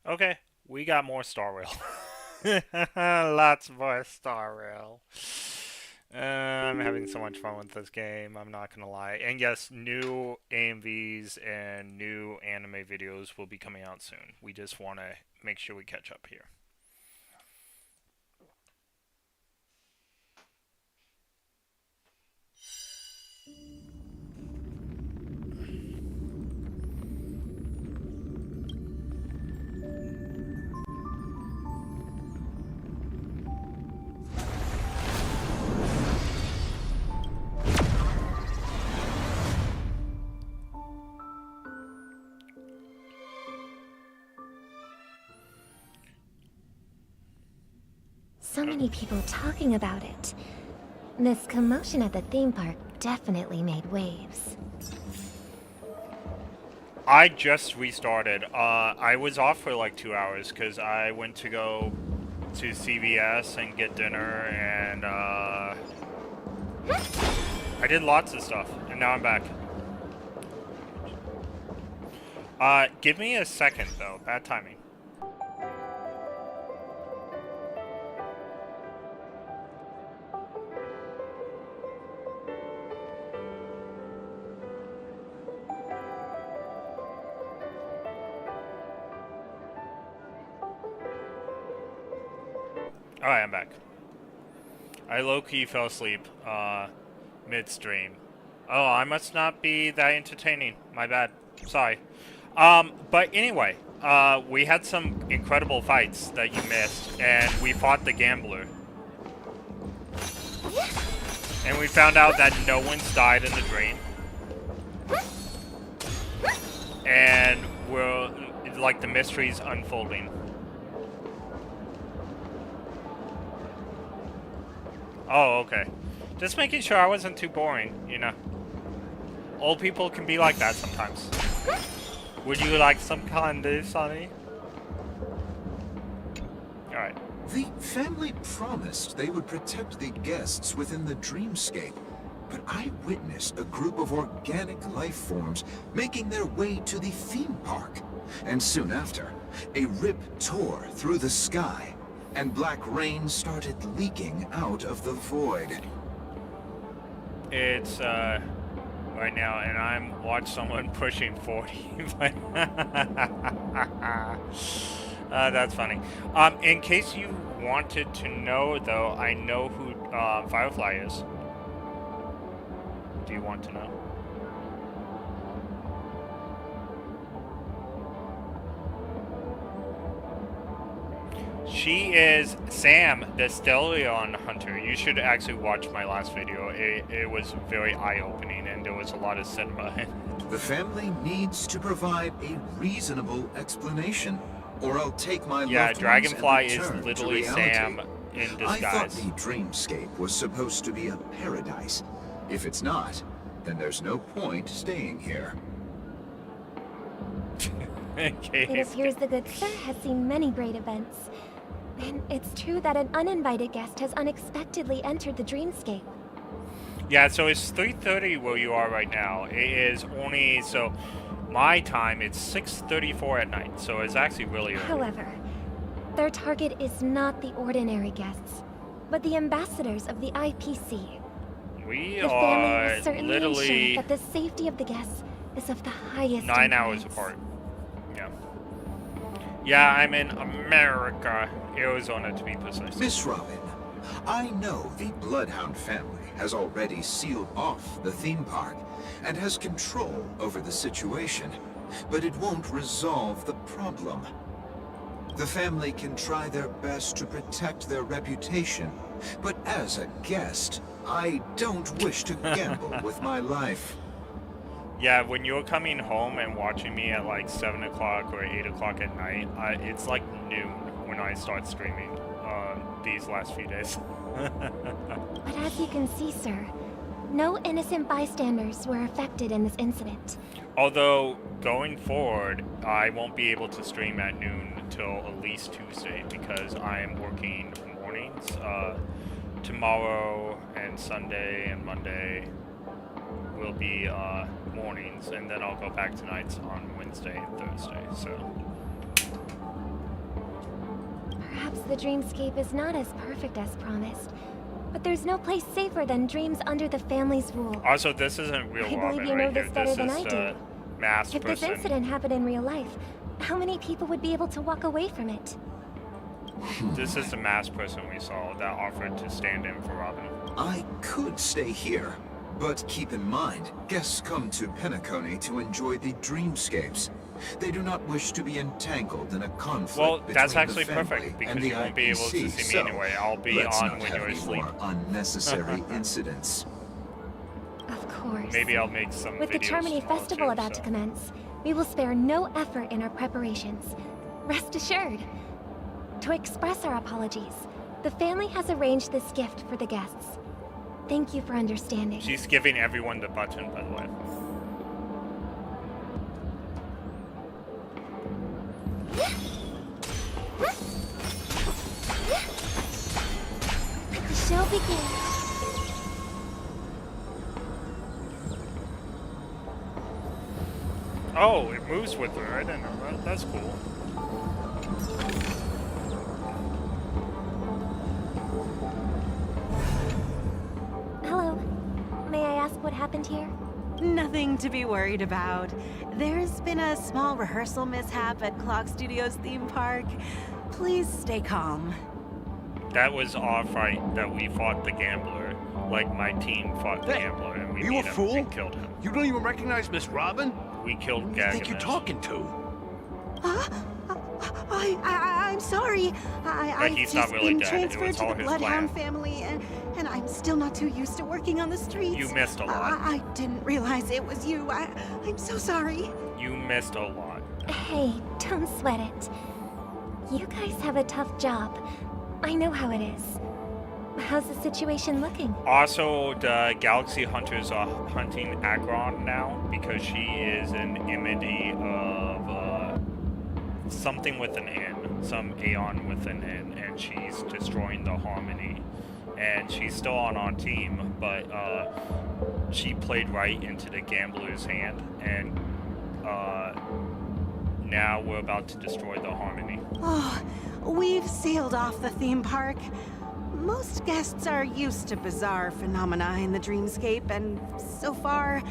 Okay, we got more Star Rail. Lots more Star Rail. I'm having so much fun with this game, I'm not gonna lie. And yes, new AMVs and new anime videos will be coming out soon. We just want to make sure we catch up here. So many people talking about it. This commotion at the theme park definitely made waves. I just restarted. I was off for like 2 hours because I went to go to CVS and get dinner, and I did lots of stuff, and now I'm back. Give me a second though. Bad timing. Alright, I'm back. I low-key fell asleep, midstream. Oh, I must not be that entertaining. My bad. Sorry. But anyway, we had some incredible fights that you missed, and we fought the gambler. And we found out that no one's died in the drain. And we're, like, the mystery's unfolding. Oh, okay. Just making sure I wasn't too boring, you know. Old people can be like that sometimes. Would you like some candy, Sonny? Alright. The family promised they would protect the guests within the dreamscape, but I witnessed a group of organic life forms making their way to the theme park. And soon after, a rip tore through the sky, and black rain started leaking out of the void. It's, right now, and I'm watching someone pushing 40. That's funny. In case you wanted to know, though, I know who Firefly is. Do you want to know? She is Sam, the Stellion Hunter. You should actually watch my last video. It was very eye-opening, and there was a lot of cinema in it. The family needs to provide a reasonable explanation, or I'll take my Yeah, loved Dragonfly ones and is return literally to reality. Sam in I thought disguise. the dreamscape was supposed to be a paradise. If it's not, then there's no point staying here. Okay. It appears the good sir has seen many great events. And it's true that an uninvited guest has unexpectedly entered the dreamscape. Yeah, so it's 3:30 where you are right now. It is only, so my time, it's 6:34 at night, so it's actually really early. However, their target is not the ordinary guests, but the ambassadors of the IPC. We The family are will certainly literally ensure that the safety of the guests is of the highest 9 hours importance. apart. Yeah. Yeah, I'm in America, Arizona to be precise. Miss Robin, I know the Bloodhound family has already sealed off the theme park and has control over the situation, but it won't resolve the problem. The family can try their best to protect their reputation, but as a guest, I don't wish to gamble with my life. Yeah, when you're coming home and watching me at like 7 o'clock or 8 o'clock at night, it's like noon when I start streaming these last few days. But as you can see, sir, no innocent bystanders were affected in this incident. Although, going forward, I won't be able to stream at noon until at least Tuesday because I am working mornings. Tomorrow and Sunday and Monday will be mornings, and then I'll go back to nights on Wednesday and Thursday, so... the dreamscape is not as perfect as promised, but there's no place safer than dreams under the family's rule. Also, this isn't real I believe Robin you know right this here. better This than is I do. masked If this person. incident happened in real life, how many people would be able to walk away from it? This is the masked person we saw that offered to stand in for Robin. I could stay here, but keep in mind, guests come to Penacony to enjoy the dreamscapes. They do not wish to be entangled in a conflict Well, between that's the actually family perfect, because and the you won't be able to IPC, see me so anyway. I'll be let's on not when have you're any asleep. more unnecessary incidents. Of course. Maybe I'll make some With the videos Charmony tomorrow Festival too, about to so. commence, we will spare no effort in our preparations. Rest assured. To express our apologies, the family has arranged this gift for the guests. Thank you for understanding. She's giving everyone the button, by the way. The show begins. Oh, it moves with her. I didn't know that. That's cool. Hello. May I ask what happened here? Nothing to be worried about. There's been a small rehearsal mishap at Clock Studios theme park. Please stay calm. That was our fight that we fought the gambler. Like my team fought the Hey, gambler and we you beat a him fool? and killed him. You don't even recognize Miss Robin? We killed Who do you think you're Gagamus. talking to? Huh? I'm sorry. I've he's not just really been dead. It transferred was to all the his Bloodhound plan. family, and I'm still not too used to working on the streets. You missed a lot. I didn't realize it was you. I'm so sorry. You missed a lot. Hey, don't sweat it. You guys have a tough job. I know how it is. How's the situation looking? Also, the Galaxy Hunters are hunting Agron now because she is an enmity of something with an N, some Aeon with an N, and she's destroying the Harmony. And she's still on our team, but she played right into the gambler's hand, and now we're about to destroy the Harmony. Oh, we've sealed off the theme park. Most guests are used to bizarre phenomena in the dreamscape, and so far,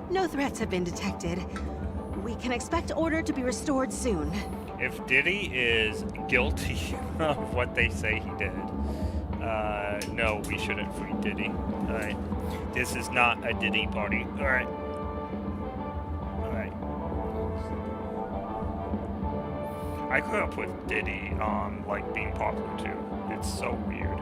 no threats have been detected. We can expect order to be restored soon. If Diddy is guilty of what they say he did, no, we shouldn't free Diddy. Alright. This is not a Diddy party. Alright. Alright. I grew up with Diddy, like, being popular too. It's so weird.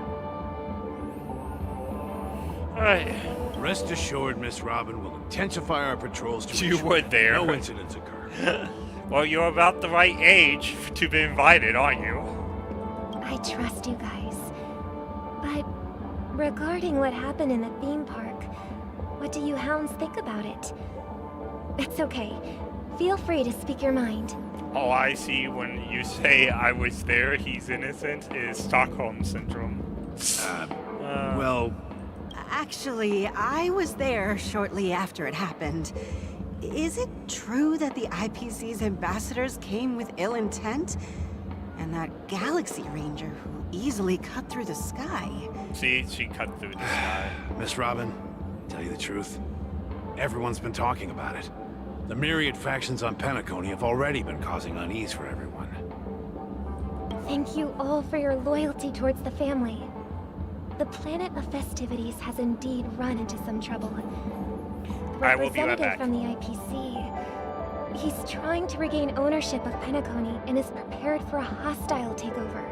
Alright. Rest assured, Miss Robin will intensify our patrols to You ensure were there. no incidents occur. Well, you're about the right age to be invited, aren't you? I trust you guys. But regarding what happened in the theme park, what do you hounds think about it? It's okay. Feel free to speak your mind. All I see when you say I was there, he's innocent, is Stockholm Syndrome. Well, Actually, I was there shortly after it happened. Is it true that the IPC's ambassadors came with ill intent? And that Galaxy Ranger who easily cut through the sky? See, she cut through the sky. Miss Robin, tell you the truth, everyone's been talking about it. The myriad factions on Penacony have already been causing unease for everyone. Thank you all for your loyalty towards the family. The planet of festivities has indeed run into some trouble. The I will be right representative back. from the IPC, he's trying to regain ownership of Penacony and is prepared for a hostile takeover.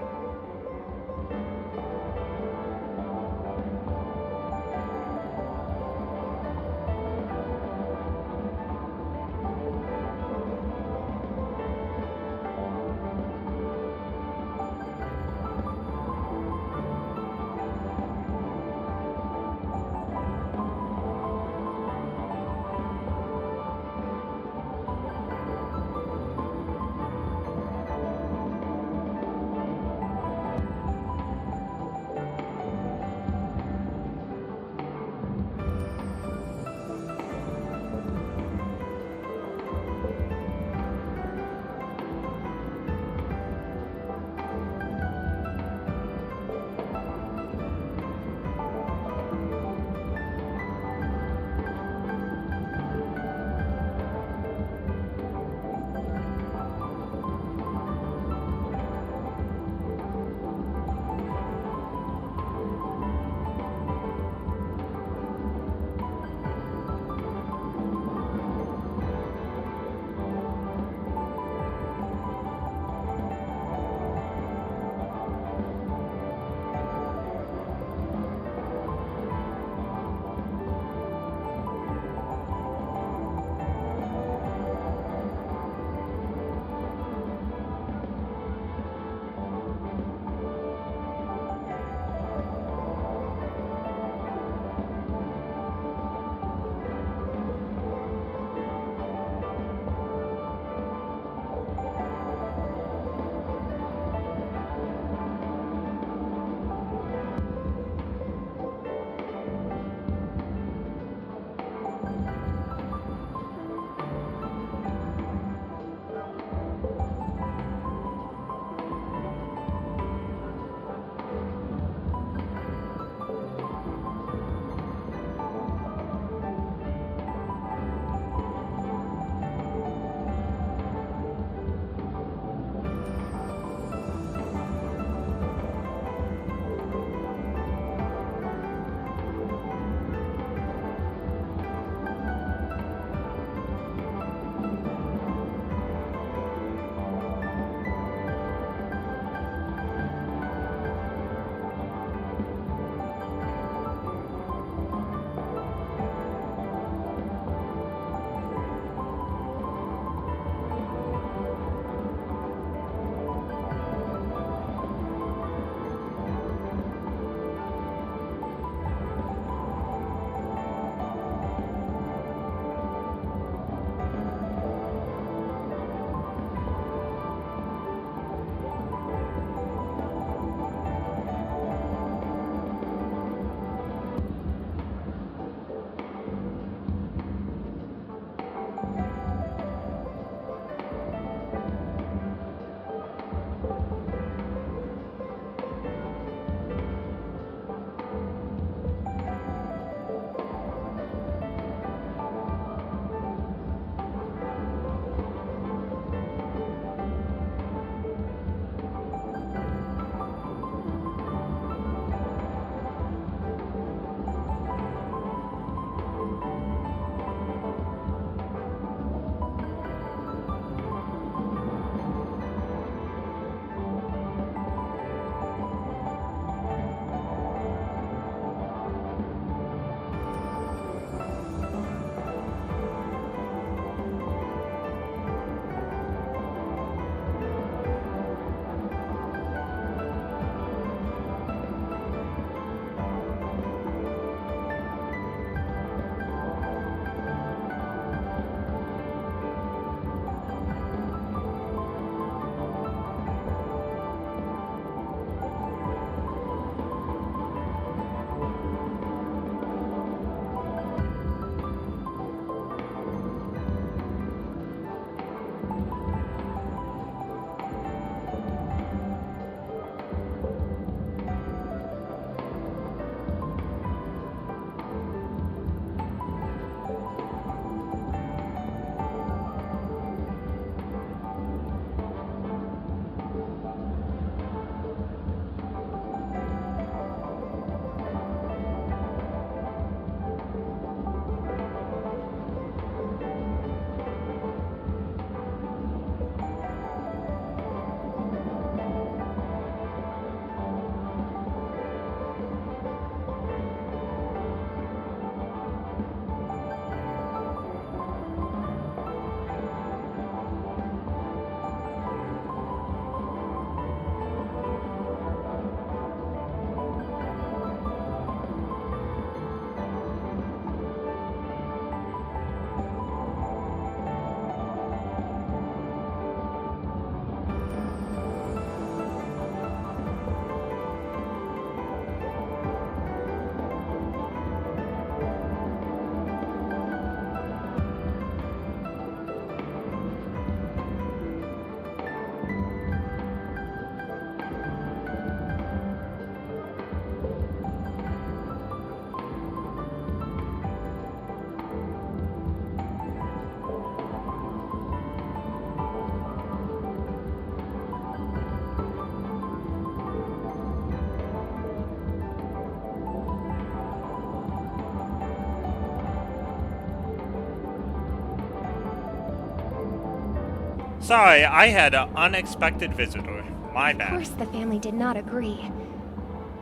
Sorry, I had an unexpected visitor. My Of bad. course the family did not agree.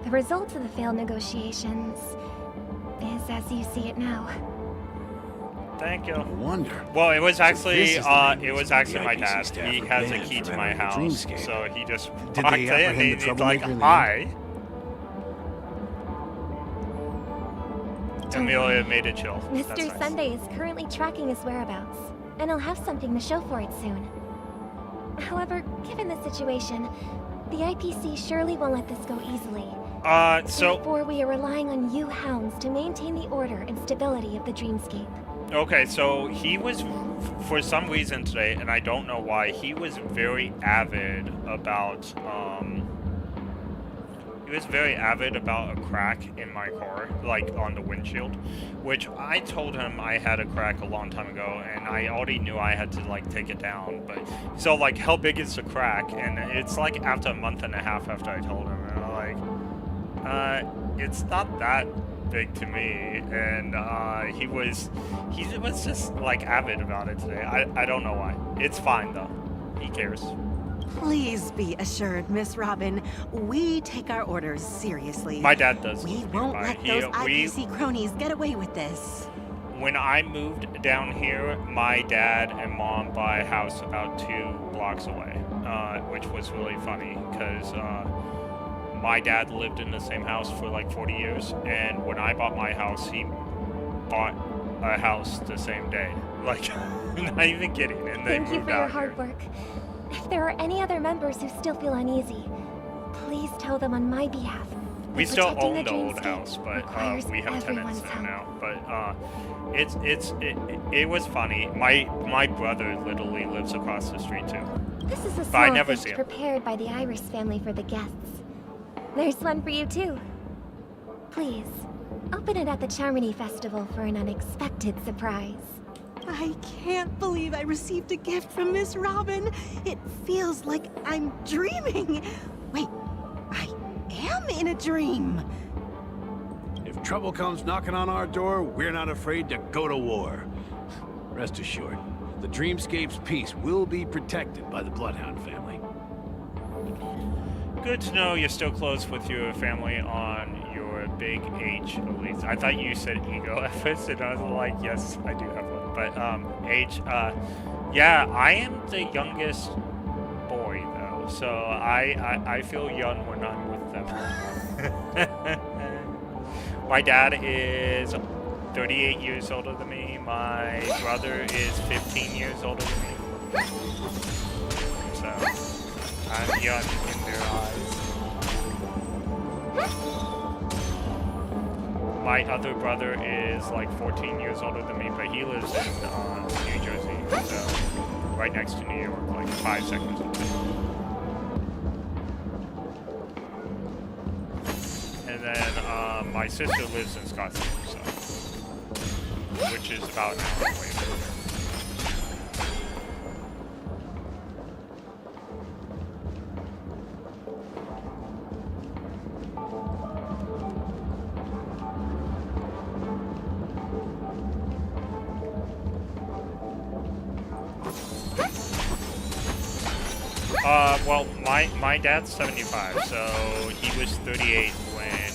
The result of the failed negotiations is as you see it now. Thank you. No wonder. Well, it was So actually, this is the it was reason actually the my IPC dad. staff He are has a banned key from to my entering the house, Dreamscape. so he just Did walked they in apprehend and the he's like, troublemaker in the "Hi." Don't Amelia worry. made it chill. That's Mr. nice. Sunday is currently tracking his whereabouts, and he'll have something to show for it soon. However, given the situation, the IPC surely won't let this go easily. So Therefore, we are relying on you hounds to maintain the order and stability of the dreamscape. okay, so he was, for some reason today, and I don't know why, he was very avid about, a crack in my car, like on the windshield, which I told him I had a crack a long time ago, and I already knew I had to, like, take it down, but, so, like, how big is the crack? And it's, like, after a month and a half after I told him, and I'm like, it's not that big to me, and he was just like avid about it today. I don't know why. It's fine though. He cares. Please be assured, Miss Robin, we take our orders seriously. My dad does. We live won't nearby. let those IPC cronies get away with this. When I moved down here, my dad and mom bought a house about 2 blocks away, which was really funny because my dad lived in the same house for like 40 years, and when I bought my house, he bought a house the same day. Like, not even kidding. And they Thank you moved for your out hard here. work. If there are any other members who still feel uneasy, please tell them on my behalf. that We still protecting own the old dreamscape house, but requires we have tenants everyone's there help. now. But it was funny. My brother literally lives across the street too. This is a But I small never feast see 'em. prepared by the Iris family for the guests. There's one for you too. Please, open it at the Charmony Festival for an unexpected surprise. I can't believe I received a gift from Miss Robin. It feels like I'm dreaming. Wait, I am in a dream. If trouble comes knocking on our door, we're not afraid to go to war. Rest assured, the Dreamscape's peace will be protected by the Bloodhound family. Good to know you're still close with your family on your big H elites. I thought you said ego at first, and I was like, yes, I do have one. But H, yeah, I am the youngest boy though, so I feel young when I'm with them. My dad is 38 years older than me. My brother is 15 years older than me. So I'm young in their eyes. My other brother is like 14 years older than me, but he lives in New Jersey, so right next to New York, like 5 seconds away. And then my sister lives in Scottsdale, so, which is about an hour away from me. Well, my dad's 75, so he was 38 when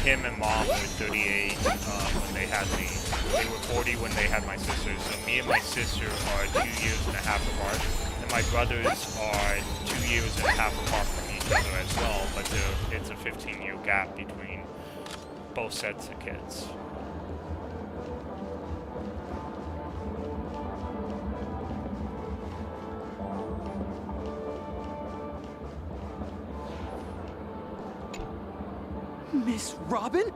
him and mom were 38 when they had me. They were 40 when they had my sister. So me and my sister are 2 years and a half apart, and my brothers are 2 years and a half apart from each other as well. But it's a 15-year gap between both sets of kids. Miss Robin?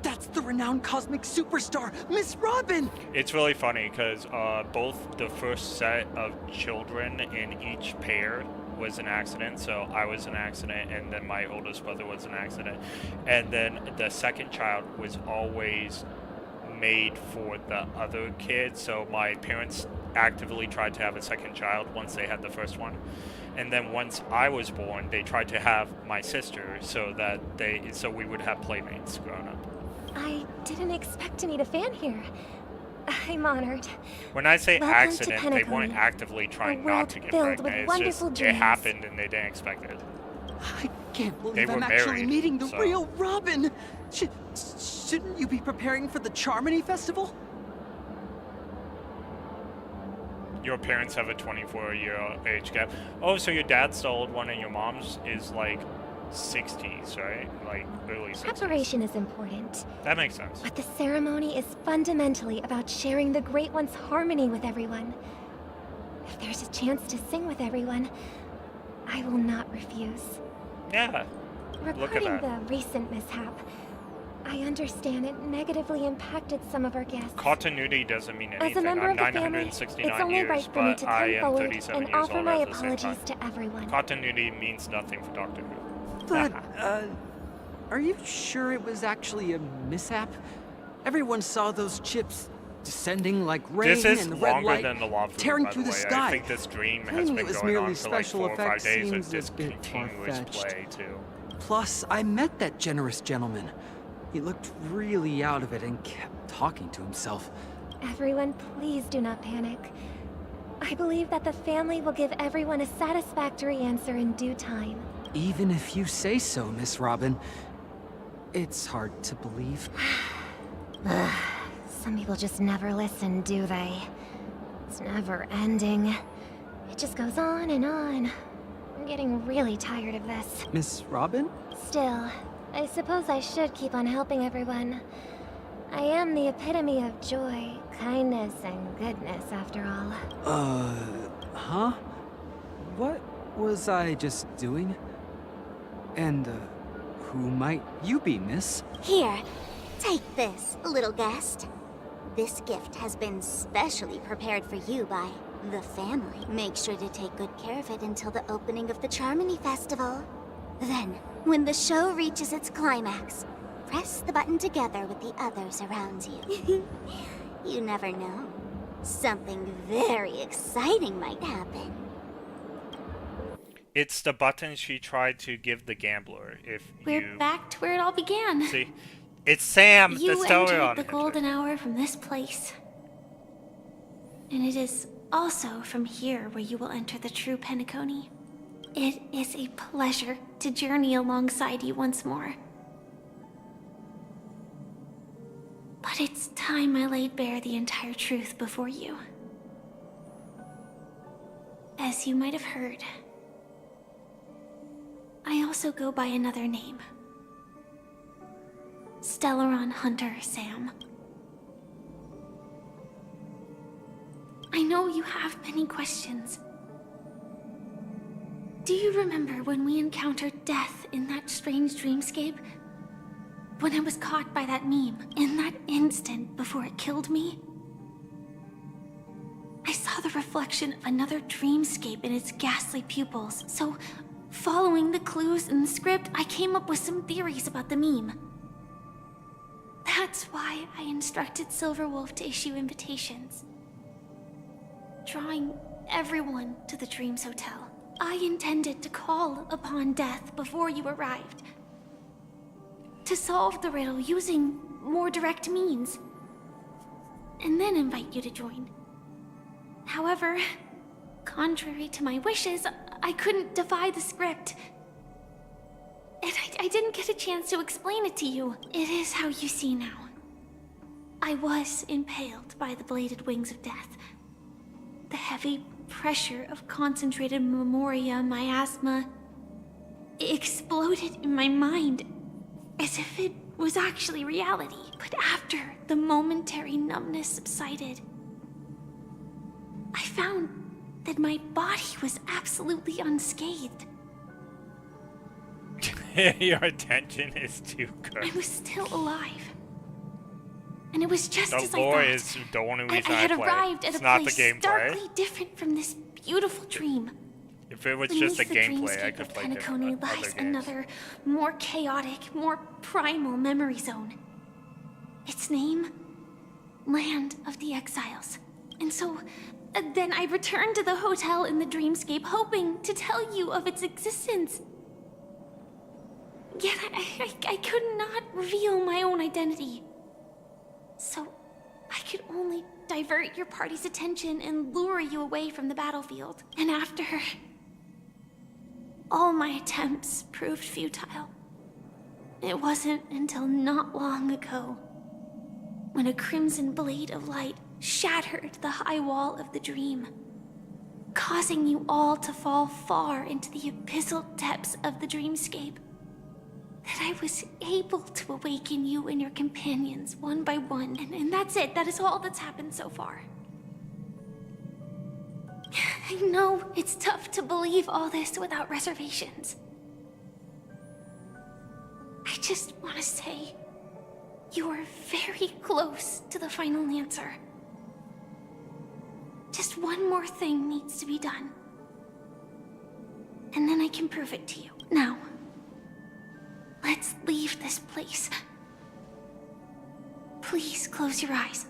That's the renowned cosmic superstar, Miss Robin! It's really funny because both the first set of children in each pair was an accident. So I was an accident, and then my oldest brother was an accident. And then the second child was always made for the other kid. So my parents actively tried to have a second child once they had the first one. And then once I was born, they tried to have my sister so that we would have playmates growing up. I didn't expect to meet a fan here. I'm honored. When I say Welcome to accident, they weren't Penacony, actively a trying world not to get filled with pregnant. It's wonderful just, it dreams. happened and they didn't expect it. I can't They believe were I'm actually married, meeting the so- real Robin. Shouldn't you be preparing for the Charmony Festival? Your parents have a 24-year age gap. Oh, so your dad's the old one and your mom's is like 60s, right? Like early 60s. Preparation is important, That makes sense. but the ceremony is fundamentally about sharing the Great One's harmony with everyone. If there's a chance to sing with everyone, I will not refuse. Yeah. Look at Regarding that. the recent mishap, I understand it negatively impacted some of our guests. Continuity doesn't mean As a anything. member I'm of the family, 969 it's only years, right for me but to I come am forward 37 and years offer old my at the same time. apologies to everyone. Continuity means nothing for Doctor Who. But, are you sure it was actually a mishap? Everyone saw those chips descending like rain This is and the red longer light than the love tearing by through the the way. sky. I think this dream has Claiming been it was going merely on for like special 4 or 5 effects days of seems a just bit continuous far-fetched. play too. Plus, I met that generous gentleman. He looked really out of it and kept talking to himself. Everyone, please do not panic. I believe that the family will give everyone a satisfactory answer in due time. Even if you say so, Miss Robin, it's hard to believe. Some people just never listen, do they? It's never ending. It just goes on and on. I'm getting really tired of this. Miss Robin? Still, I suppose I should keep on helping everyone. I am the epitome of joy, kindness, and goodness, after all. Huh? What was I just doing? And, who might you be, miss? Here, take this, little guest. This gift has been specially prepared for you by the family. Make sure to take good care of it until the opening of the Charmony Festival. Then, when the show reaches its climax, press the button together with the others around you. You never know. Something very exciting might happen. It's the button she tried to give the gambler. If We're you back to where it all began. see, it's Sam. You the story entered on the golden hour from this place. And it is also from here where you will enter the true Penacony. It is a pleasure to journey alongside you once more. But it's time I laid bare the entire truth before you. As you might have heard, I also go by another name. Stellaron Hunter Sam. I know you have many questions. Do you remember when we encountered death in that strange dreamscape? When I was caught by that meme, in that instant before it killed me? I saw the reflection of another dreamscape in its ghastly pupils, so following the clues in the script, I came up with some theories about the meme. That's why I instructed Silverwolf to issue invitations, drawing everyone to the Dreams Hotel. I intended to call upon death before you arrived, to solve the riddle using more direct means, and then invite you to join. However, contrary to my wishes, I couldn't defy the script. And I didn't get a chance to explain it to you. It is how you see now. I was impaled by the bladed wings of death. The heavy pressure of concentrated memoria, miasma, exploded in my mind as if it was actually reality. But after the momentary numbness subsided, I found that my body was absolutely unscathed. Your attention is too good. I was still alive. And it was just The as I lore thought. is the only reason I had play. arrived at It's a not the place gameplay. starkly different from this beautiful dream. If it was Beneath just a the gameplay, I dreamscape could of play Penacony other lies games. another, more chaotic, more primal memory zone. Its name? Land of the Exiles. And so, then I returned to the hotel in the dreamscape, hoping to tell you of its existence. Yet I could not reveal my own identity. So, I could only divert your party's attention and lure you away from the battlefield. And after all my attempts proved futile, it wasn't until not long ago when a crimson blade of light shattered the high wall of the dream, causing you all to fall far into the abyssal depths of the dreamscape, that I was able to awaken you and your companions one by one. And that's it. That is all that's happened so far. I know it's tough to believe all this without reservations. I just want to say, you are very close to the final answer. Just one more thing needs to be done. And then I can prove it to you. Now, let's leave this place. Please close your eyes.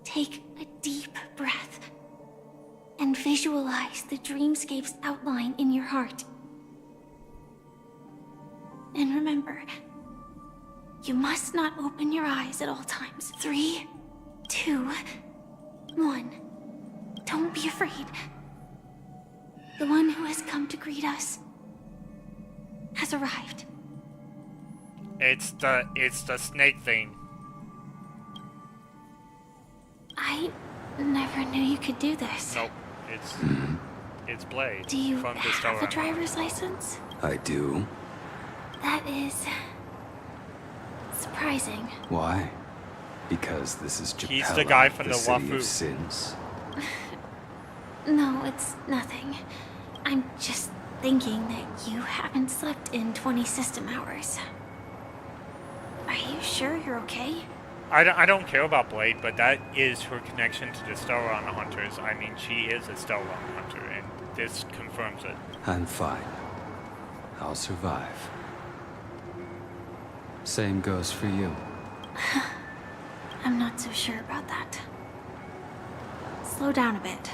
Take a deep breath. And visualize the dreamscape's outline in your heart. And remember, you must not open your eyes at all times. 3, 2, 1. Don't be afraid. The one who has come to greet us has arrived. It's the snake thing. I never knew you could do this. Nope. It's Blade. Do you from have a driver's license? I do. That is surprising. Why? Because this is Japella, He's the guy from the city Wafu. of sins. No, it's nothing. I'm just thinking that you haven't slept in 20 system hours. Are you sure you're okay? I don't care about Blade, but that is her connection to the Stellar Hunters. I mean, she is a Stellar Hunter, and this confirms it. I'm fine. I'll survive. Same goes for you. I'm not so sure about that. Slow down a bit.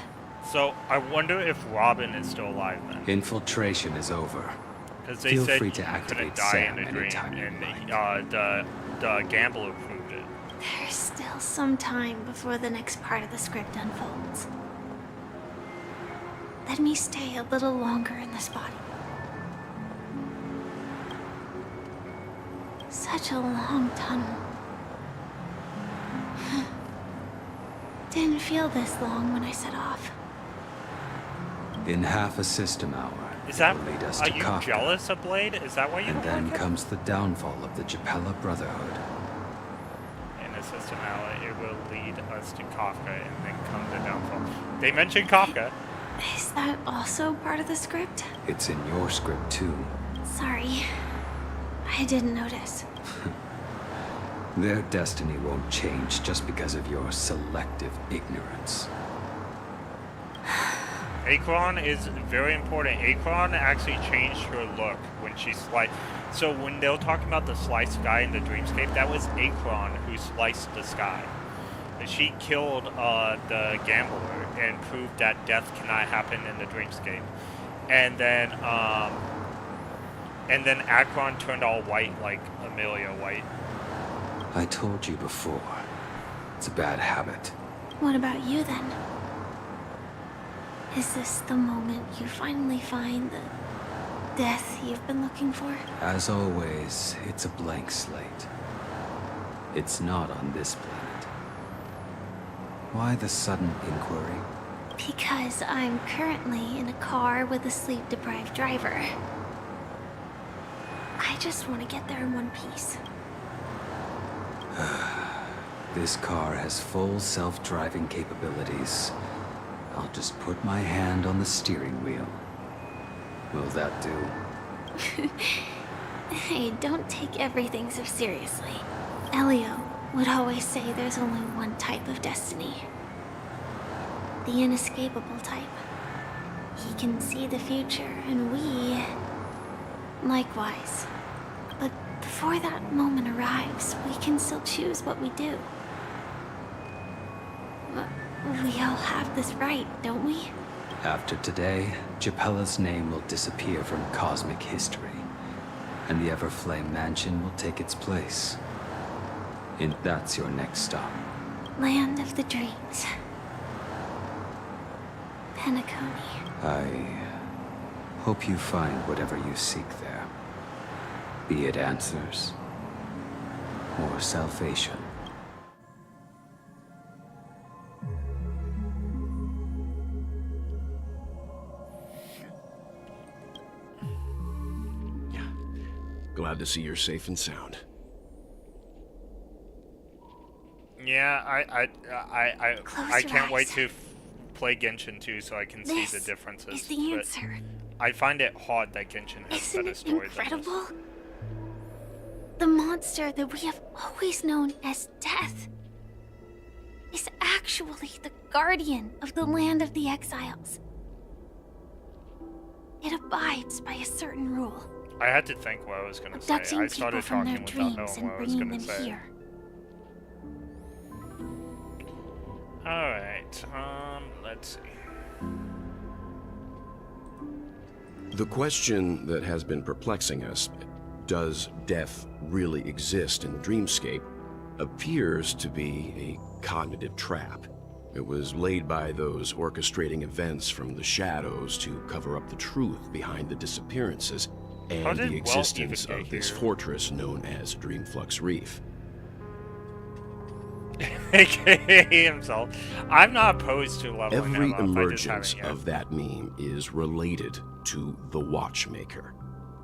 So, I wonder if Robin is still alive then. Infiltration is over. Because they Feel said free to you couldn't activate die Sam in a dream, anytime you and the gambler proved it. There's still some time before the next part of the script unfolds. Let me stay a little longer in this body. Such a long tunnel. Didn't feel this long when I set off. In half a system hour, Is that, it will lead us are to you Kafka. jealous of Blade? Is that why you And don't then like it? comes the downfall of the Japella Brotherhood. In a system hour, it will lead us to Kafka, and then come the downfall. They mentioned Kafka. Is that also part of the script? It's in your script too. Sorry. I didn't notice. Their destiny won't change just because of your selective ignorance. Akron is very important. Akron actually changed her look when she sliced. So when they were talking about the sliced sky in the dreamscape, that was Akron who sliced the sky. And she killed the gambler and proved that death cannot happen in the dreamscape. And then Akron turned all white like Amelia White. I told you before. It's a bad habit. What about you then? Is this the moment you finally find the death you've been looking for? As always, it's a blank slate. It's not on this planet. Why the sudden inquiry? Because I'm currently in a car with a sleep-deprived driver. I just want to get there in one piece. This car has full self-driving capabilities. I'll just put my hand on the steering wheel. Will that do? Hey, don't take everything so seriously. Elio would always say there's only one type of destiny. The inescapable type. He can see the future, and we... likewise. But before that moment arrives, we can still choose what we do. We all have this right, don't we? After today, Japella's name will disappear from cosmic history, and the Everflame Mansion will take its place. And that's your next stop. Land of the dreams. Penacony. I hope you find whatever you seek there. Be it answers or salvation. Glad to see you're safe and sound. Yeah, Close I your can't wait eyes. to play Genshin 2 so I can see the This differences. is the but answer. I find it hard that Genshin has Isn't better it story than incredible? The monster that we have always known as Death is actually the guardian of the land of the exiles. It abides by a certain rule, this. I had to think what I was gonna say. abducting I people started from talking their without dreams knowing and what I was bringing gonna them say. here. Alright, let's see. The question that has been perplexing us, does death really exist in the dreamscape, appears to be a cognitive trap. It was laid by those orchestrating events from the shadows to cover up the truth behind the disappearances How and did the Walt existence even get of this here? fortress known as Dreamflux Reef. AKA himself. I'm not opposed to leveling Every him up. I just emergence haven't yet. of that meme is related to the Watchmaker.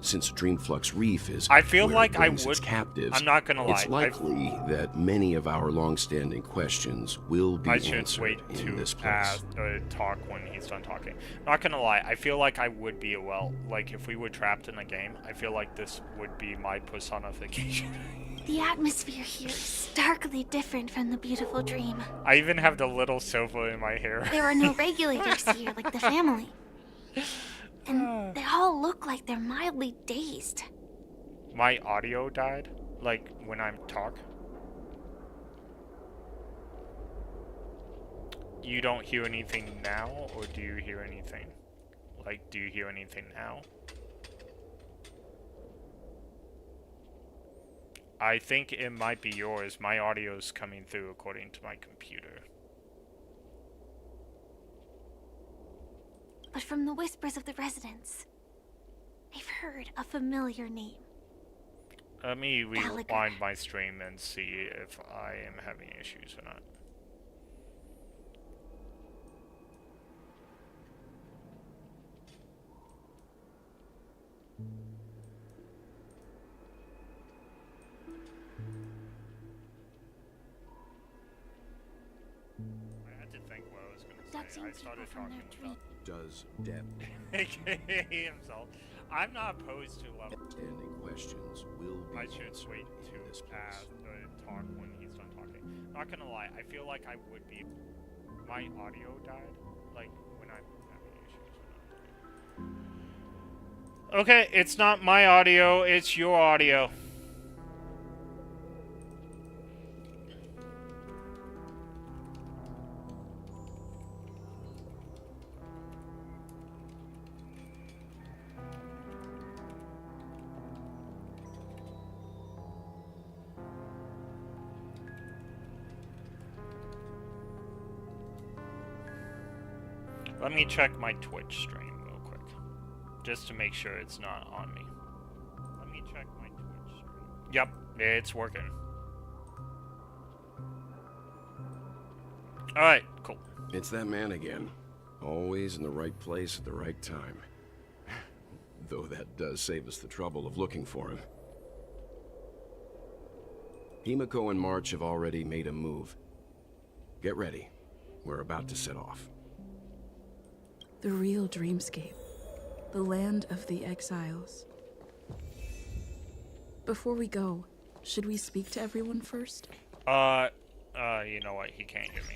Since Dreamflux Reef is I feel where like it I brings its would. captives, I'm not gonna lie. it's likely that many of our long-standing questions will be I should answered wait in to this place. talk when he's done talking. Not gonna lie, I feel like I would be like if we were trapped in a game, I feel like this would be my personification. The atmosphere here is starkly different from the beautiful dream. I even have the little silver in my hair. There are no regulators here like the family. And they all look like they're mildly dazed. My audio died, like when I'm talk. You don't hear anything now, or do you hear anything? Like, do you hear anything now? I think it might be yours. My audio's coming through according to my computer. But from the whispers of the residents, I've heard a familiar name. Let me Gallagher. rewind my stream and see if I am having issues or not. I had to think what I was going to say. Abducting I people started from talking their without Does death AKA himself. I'm not opposed to level. standing questions will be I should answered wait to in this place. talk when he's done talking. Not gonna lie, I feel like I would be. My audio died, like when I'm having issues. Okay, it's not my audio, it's your audio. Let me check my Twitch stream real quick, just to make sure it's not on me. Let me check my Twitch stream. Yep, it's working. Alright, cool. It's that man again. Always in the right place at the right time. Though that does save us the trouble of looking for him. Himiko and March have already made a move. Get ready. We're about to set off. The real dreamscape. The land of the exiles. Before we go, should we speak to everyone first? You know what? He can't hear me.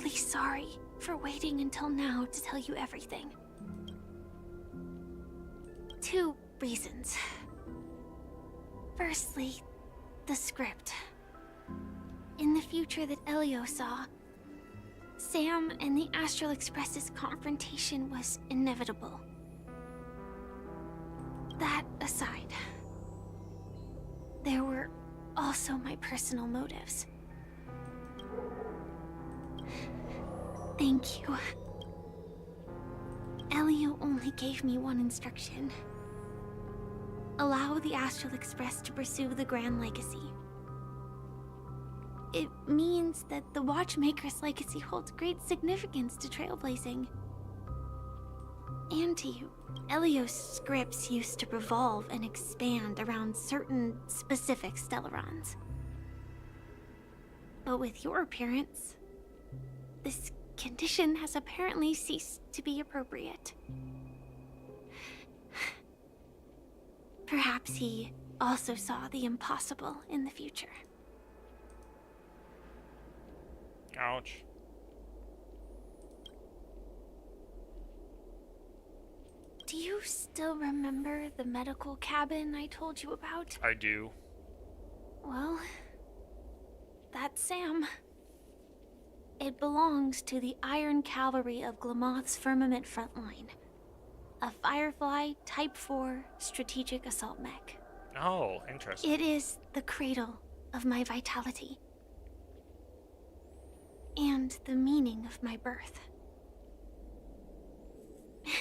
really sorry for waiting until now to tell you everything. 2 reasons. Firstly, the script. In the future that Elio saw, Sam and the Astral Express's confrontation was inevitable. That aside, there were also my personal motives. Thank you. Elio only gave me one instruction. Allow the Astral Express to pursue the Grand Legacy. It means that the Watchmaker's legacy holds great significance to trailblazing. And to you. Elio's scripts used to revolve and expand around certain specific Stellarons. But with your appearance, this condition has apparently ceased to be appropriate. Perhaps he also saw the impossible in the future. Ouch. Do you still remember the medical cabin I told you about? I do. Well, that's Sam. It belongs to the Iron Cavalry of Glamoth's Firmament Frontline. A Firefly Type 4 strategic assault mech. Oh, interesting. It is the cradle of my vitality. And the meaning of my birth.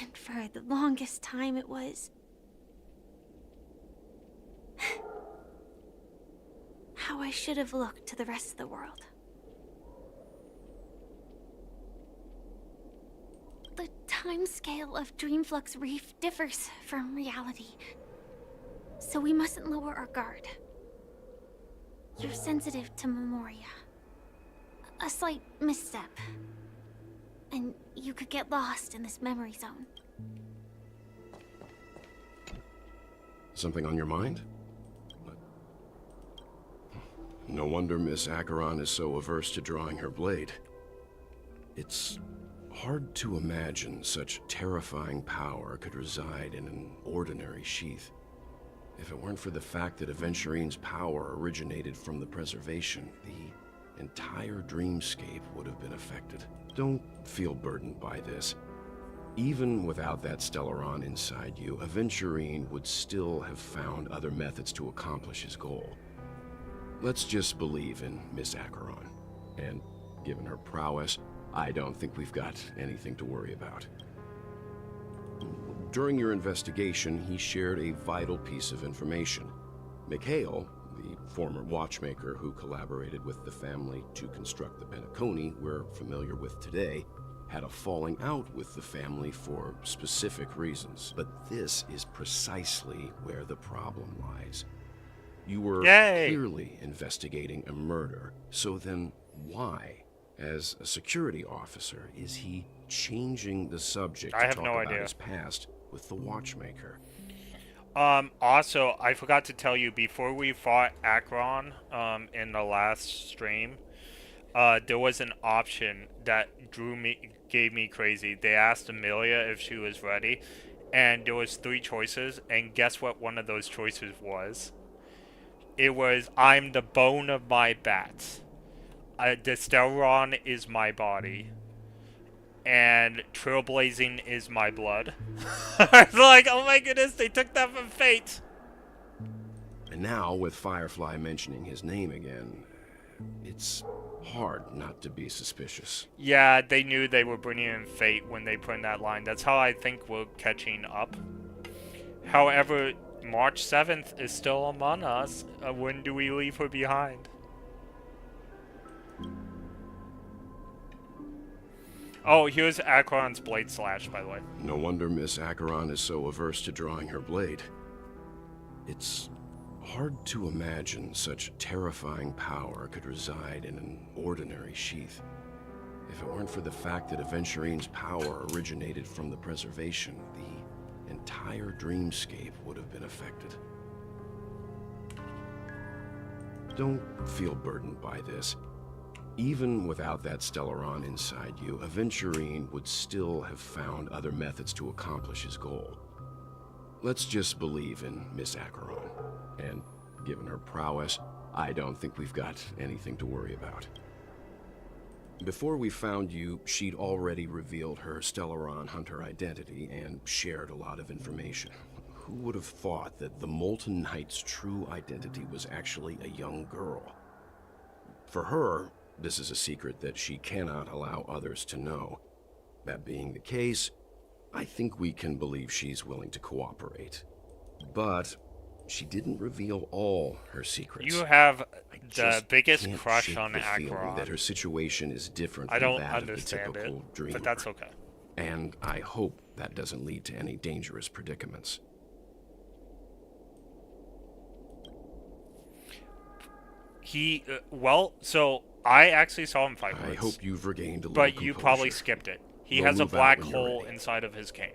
And for the longest time it was how I should have looked to the rest of the world. The timescale of Dreamflux Reef differs from reality, so we mustn't lower our guard. You're sensitive to Memoria. A slight misstep, and you could get lost in this memory zone. Something on your mind? No wonder Miss Acheron is so averse to drawing her blade. It's hard to imagine such terrifying power could reside in an ordinary sheath. If it weren't for the fact that Aventurine's power originated from the preservation, the entire dreamscape would have been affected. Don't feel burdened by this. Even without that Stellaron inside you, Aventurine would still have found other methods to accomplish his goal. Let's just believe in Miss Acheron. And given her prowess, I don't think we've got anything to worry about. During your investigation, he shared a vital piece of information. Mikhail, the former watchmaker who collaborated with the family to construct the Penacony we're familiar with today, had a falling out with the family for specific reasons. But this is precisely where the problem lies. You were clearly investigating a murder, so then why, as a security officer, is he changing the subject to talk about his past with the watchmaker? Also, I forgot to tell you, before we fought Acheron, in the last stream, there was an option that gave me crazy. They asked Amelia if she was ready, and there was 3 choices, and guess what one of those choices was? It was, I'm the bone of my bat. The Stellaron is my body. And trailblazing is my blood. I was like, oh my goodness, they took that from Fate. And now, with Firefly mentioning his name again, it's hard not to be suspicious. Yeah, they knew they were bringing in Fate when they put in that line. That's how I think we're catching up. However, March 7th is still among us. When do we leave her behind? Oh, here's Acheron's blade slash, by the way. No wonder Miss Acheron is so averse to drawing her blade. It's hard to imagine such terrifying power could reside in an ordinary sheath. If it weren't for the fact that Aventurine's power originated from the preservation, the entire dreamscape would have been affected. Don't feel burdened by this. Even without that Stellaron inside you, Aventurine would still have found other methods to accomplish his goal. Let's just believe in Miss Acheron. And given her prowess, I don't think we've got anything to worry about. Before we found you, she'd already revealed her Stellaron hunter identity and shared a lot of information. Who would have thought that the Molten Knight's true identity was actually a young girl? For her, this is a secret that she cannot allow others to know. That being the case, I think we can believe she's willing to cooperate. But she didn't reveal all her secrets. You have I the just biggest can't crush shake on the feeling Acheron. that her situation is different I from don't that of the understand typical it, dreamer. but that's okay. And I hope that doesn't lead to any dangerous predicaments. Well, so I actually saw him fight I once, hope you've regained a little but you probably composure. skipped it. He We'll has a move out black when you're hole ready. inside of his cane.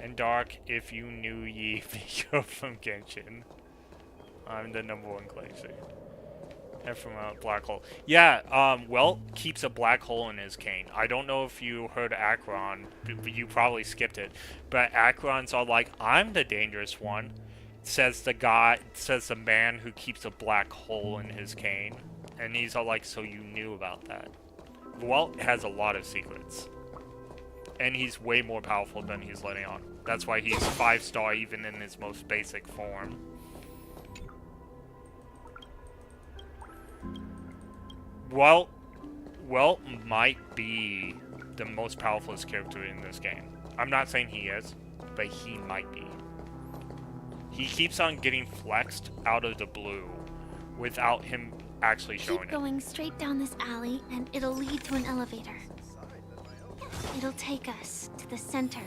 And Dark, if you knew ye, Miko from Genshin. I'm the #1 Glacier. And from a black hole. Yeah, Welt keeps a black hole in his cane. I don't know if you heard Acheron, but you probably skipped it. But Acheron's all like, I'm the dangerous one. Says the man who keeps a black hole in his cane. And he's all like, so you knew about that. Welt has a lot of secrets. And he's way more powerful than he's letting on. That's why he's 5-star even in his most basic form. Welt might be the most powerful character in this game. I'm not saying he is, but he might be. He keeps on getting flexed out of the blue without him actually showing Keep it. going straight down this alley, and it'll lead to an elevator. It'll take us to the center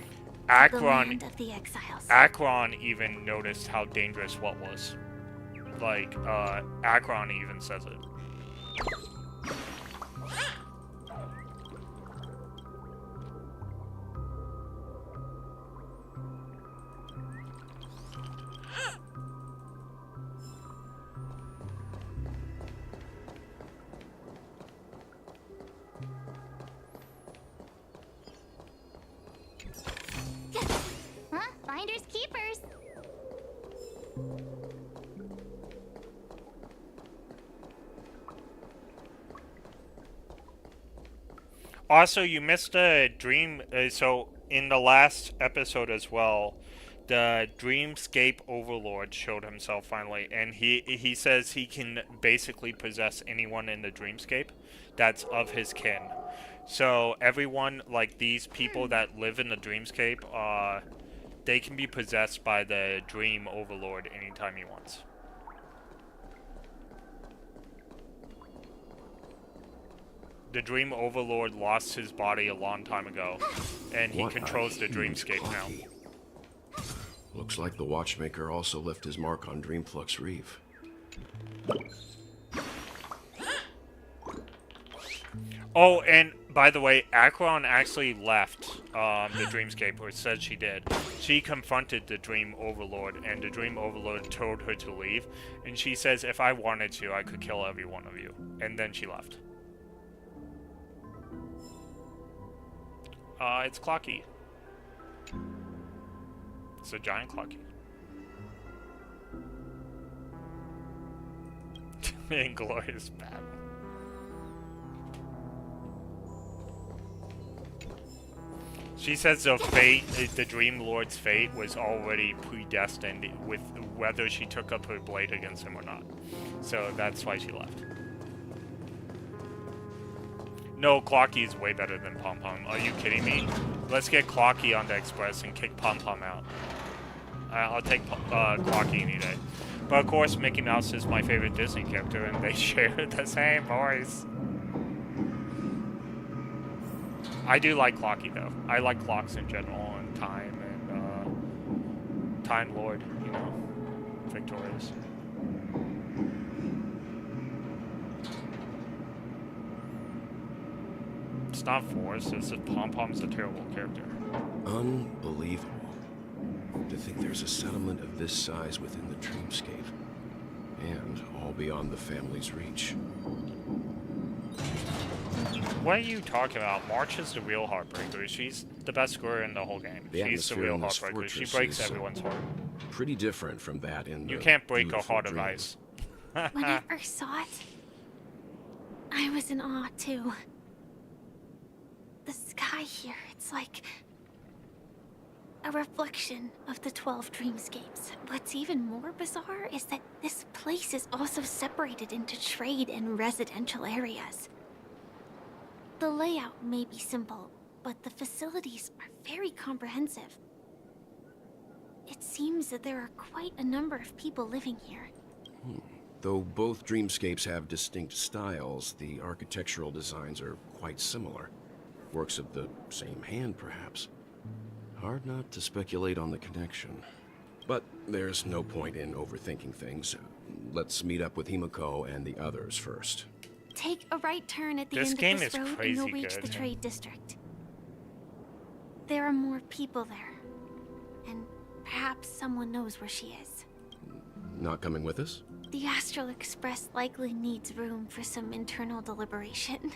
of the land of the exiles. Acheron even noticed how dangerous Welt was. Like, Acheron even says it. Huh? Finders keepers. Also, you missed a dream. So, in the last episode as well, the Dreamscape Overlord showed himself finally, and he says he can basically possess anyone in the Dreamscape that's of his kin. So, everyone, like these people that live in the Dreamscape, they can be possessed by the Dream Overlord anytime he wants. The Dream Overlord lost his body a long time ago, and he What a controls the huge Dreamscape now. clunky. Looks like the Watchmaker also left his mark on Dreamflux Reef. Oh, and by the way, Acheron actually left the Dreamscape, or said she did. She confronted the Dream Overlord, and the Dream Overlord told her to leave. And she says, if I wanted to, I could kill every one of you. And then she left. It's Clocky. It's a giant Clocky. Inglorious battle. She says the Dream Lord's fate was already predestined with whether she took up her blade against him or not. So that's why she left. No, Clocky is way better than Pom Pom. Are you kidding me? Let's get Clocky on the Express and kick Pom Pom out. I'll take Clocky any day. But of course, Mickey Mouse is my favorite Disney character, and they share the same voice. I do like Clocky, though. I like clocks in general, and time, and Time Lord, you know, Victorious. It's not forced, it's just Pom Pom's a terrible character. Unbelievable. To think there's a settlement of this size within the Dreamscape. and all beyond the family's reach. What are you talking about? March is the real heartbreaker. She's the best scorer in the whole game. The She's the atmosphere real in this heartbreaker. She fortress breaks is everyone's heart. pretty different from that in the You can't break a beautiful heart of dream. ice. When I first saw it, I was in awe too. The sky here, it's like a reflection of the 12 dreamscapes. What's even more bizarre is that this place is also separated into trade and residential areas. The layout may be simple, but the facilities are very comprehensive. It seems that there are quite a number of people living here. Though both dreamscapes have distinct styles, the architectural designs are quite similar. Works of the same hand, perhaps. Hard not to speculate on the connection. But there's no point in overthinking things. Let's meet up with Himiko and the others first. Take a right turn at the This end game of this is road and crazy you'll reach good. the trade district. There are more people there. And perhaps someone knows where she is. Not coming with us? The Astral Express likely needs room for some internal deliberation.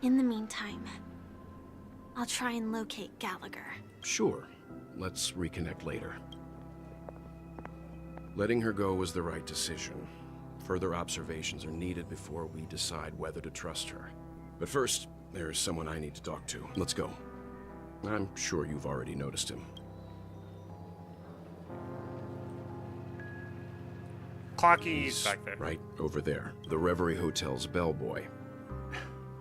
In the meantime, I'll try and locate Gallagher. Sure. Let's reconnect later. Letting her go was the right decision. Further observations are needed before we decide whether to trust her. But first, there's someone I need to talk to. Let's go. I'm sure you've already noticed him. Clocky's back there. Right over there. The Reverie Hotel's bellboy.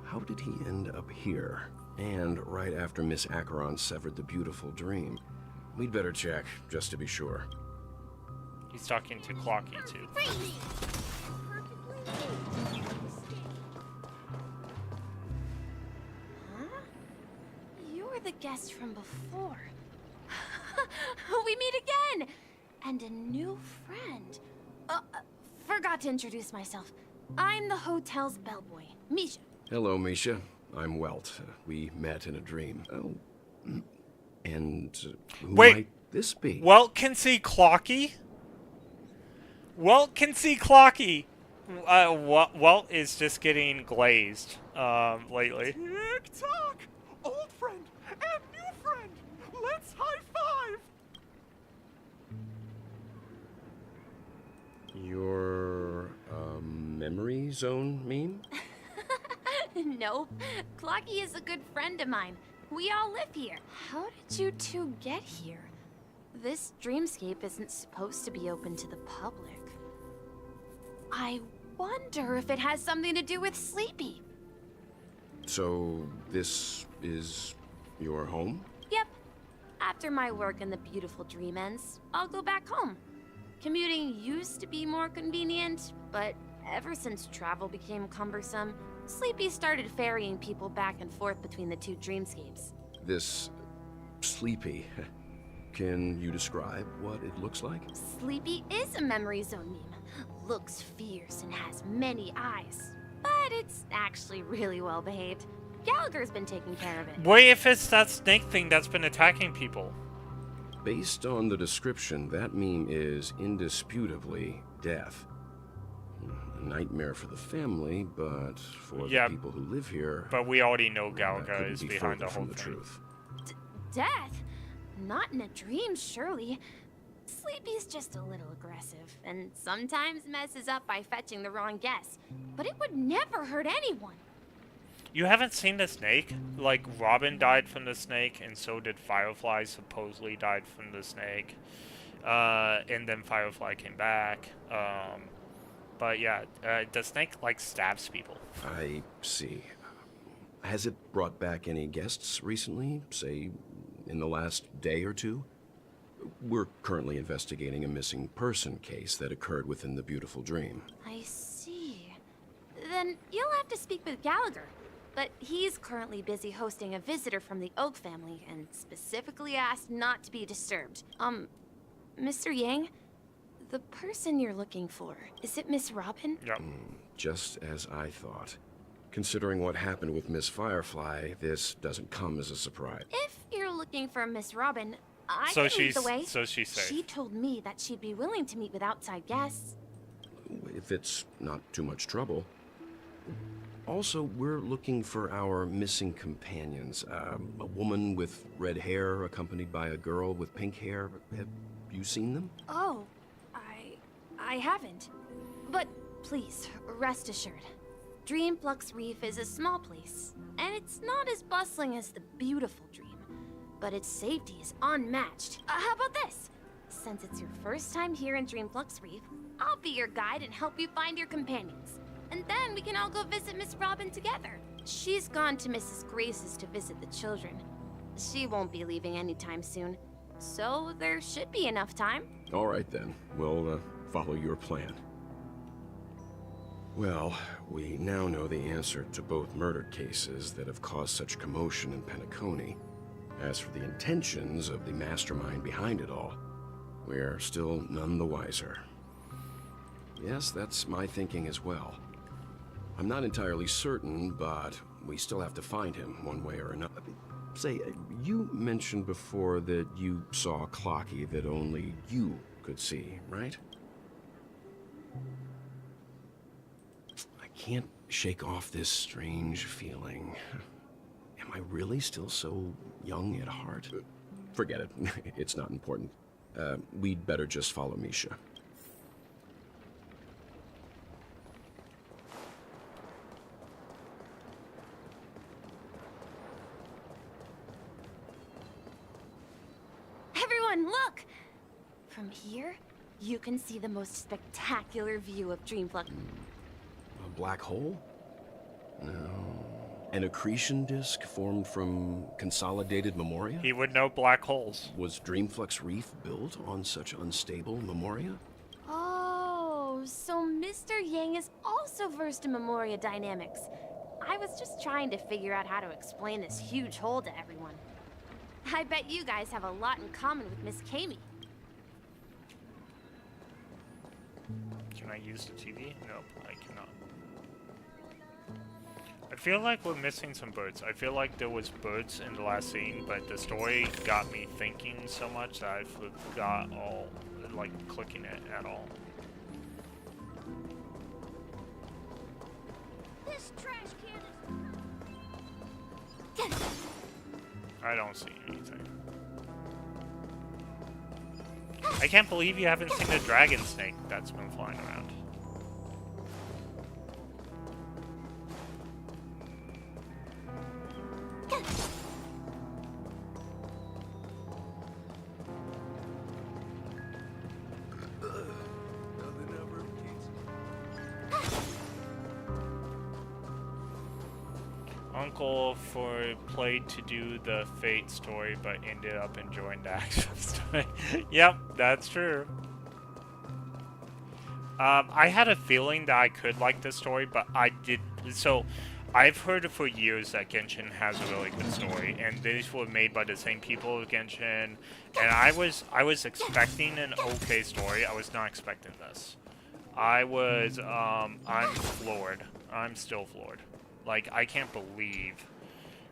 How did he end up here? And right after Miss Acheron severed the beautiful dream. We'd better check, just to be sure. He's talking to Clocky too. Huh? You're the guest from before. We meet again! And a new friend. Forgot to introduce myself. I'm the hotel's bellboy, Misha. Hello, Misha. I'm Welt. We met in a dream. Oh. And who Wait. might this be? Welt can see Clocky? Welt can see Clocky! Welt is just getting glazed, lately. Tick-tock! Old friend and new friend! Let's high-five! Your, memory zone meme? Nope. Clocky is a good friend of mine. We all live here. How did you two get here? This dreamscape isn't supposed to be open to the public. I wonder if it has something to do with Sleepy. So, this is your home? Yep. After my work in the beautiful dream ends, I'll go back home. Commuting used to be more convenient, but ever since travel became cumbersome, Sleepy started ferrying people back and forth between the two dreamscapes. This Sleepy. Can you describe what it looks like? Sleepy is a memory zone meme. Looks fierce and has many eyes. But it's actually really well behaved. Gallagher's been taking care of it. What if it's that snake thing that's been attacking people? Based on the description, that meme is indisputably death. A nightmare for the family, but for Yeah, the people who live here, But we already know that Galaga couldn't is be behind further the whole from the thing. truth. Death? Not in a dream, surely. Sleepy's just a little aggressive, and sometimes messes up by fetching the wrong guess. But it would never hurt anyone. You haven't seen the snake? Like, Robin died from the snake, and so did Firefly, supposedly died from the snake. And then Firefly came back. But yeah, the snake, like, stabs people. I see. Has it brought back any guests recently? Say, in the last day or two? We're currently investigating a missing person case that occurred within the beautiful dream. I see. Then you'll have to speak with Gallagher. But he's currently busy hosting a visitor from the Oak family and specifically asked not to be disturbed. Mr. Yang, the person you're looking for, is it Miss Robin? Yep. Just as I thought. Considering what happened with Miss Firefly, this doesn't come as a surprise. If you're looking for Miss Robin, I So can lead the way. she's safe. She told me that she'd be willing to meet with outside guests. If it's not too much trouble. Also, we're looking for our missing companions. A woman with red hair accompanied by a girl with pink hair. Have you seen them? Oh, I haven't. But please, rest assured. Dreamflux Reef is a small place, and it's not as bustling as the beautiful Dream. But its safety is unmatched. How about this? Since it's your first time here in Dreamflux Reef, I'll be your guide and help you find your companions. And then we can all go visit Miss Robin together. She's gone to Mrs. Grace's to visit the children. She won't be leaving anytime soon, so there should be enough time. All right then. We'll follow your plan. Well, we now know the answer to both murder cases that have caused such commotion in Penacony. As for the intentions of the mastermind behind it all, we're still none the wiser. Yes, that's my thinking as well. I'm not entirely certain, but we still have to find him one way or another. Say, you mentioned before that you saw a Clocky that only you could see, right? I can't shake off this strange feeling. Am I really still so young at heart? Forget it. It's not important. We'd better just follow Misha. Everyone, look! From here, you can see the most spectacular view of Dreamflux. A black hole? No. An accretion disk formed from consolidated memoria? He would know black holes. Was Dreamflux Reef built on such unstable memoria? Oh, so Mr. Yang is also versed in Memoria dynamics. I was just trying to figure out how to explain this huge hole to everyone. I bet you guys have a lot in common with Miss Kami. Can I use the TV? Nope, I cannot. I feel like we're missing some birds. I feel like there was birds in the last scene, but the story got me thinking so much that I forgot all, like, clicking it at all. This trash can is... I don't see anything. I can't believe you haven't seen the dragon snake that's been flying around. Uncle played to do the Fate story, but ended up enjoying the actual story. Yep, that's true. I had a feeling that I could like this story, but I did. So, I've heard for years that Genshin has a really good story, and these were made by the same people as Genshin. And I was expecting an okay story. I was not expecting this. I'm floored. I'm still floored. Like, I can't believe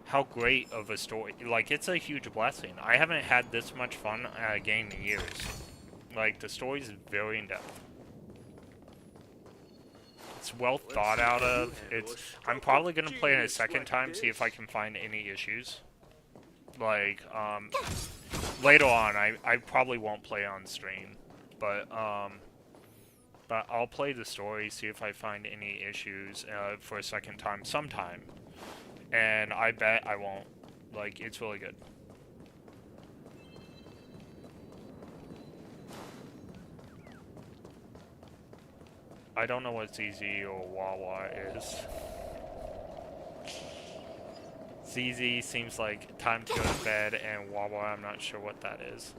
how great of a story. Like, it's a huge blessing. I haven't had this much fun at a game in years. Like, the story's very in-depth. It's well thought out of. I'm probably going to play it a second time, see if I can find any issues. Like, later on, I probably won't play on stream. But I'll play the story, see if I find any issues for a second time sometime. And I bet I won't. Like, it's really good. I don't know what ZZ or Wawa is. ZZ seems like time to go to bed, and Wawa, I'm not sure what that is.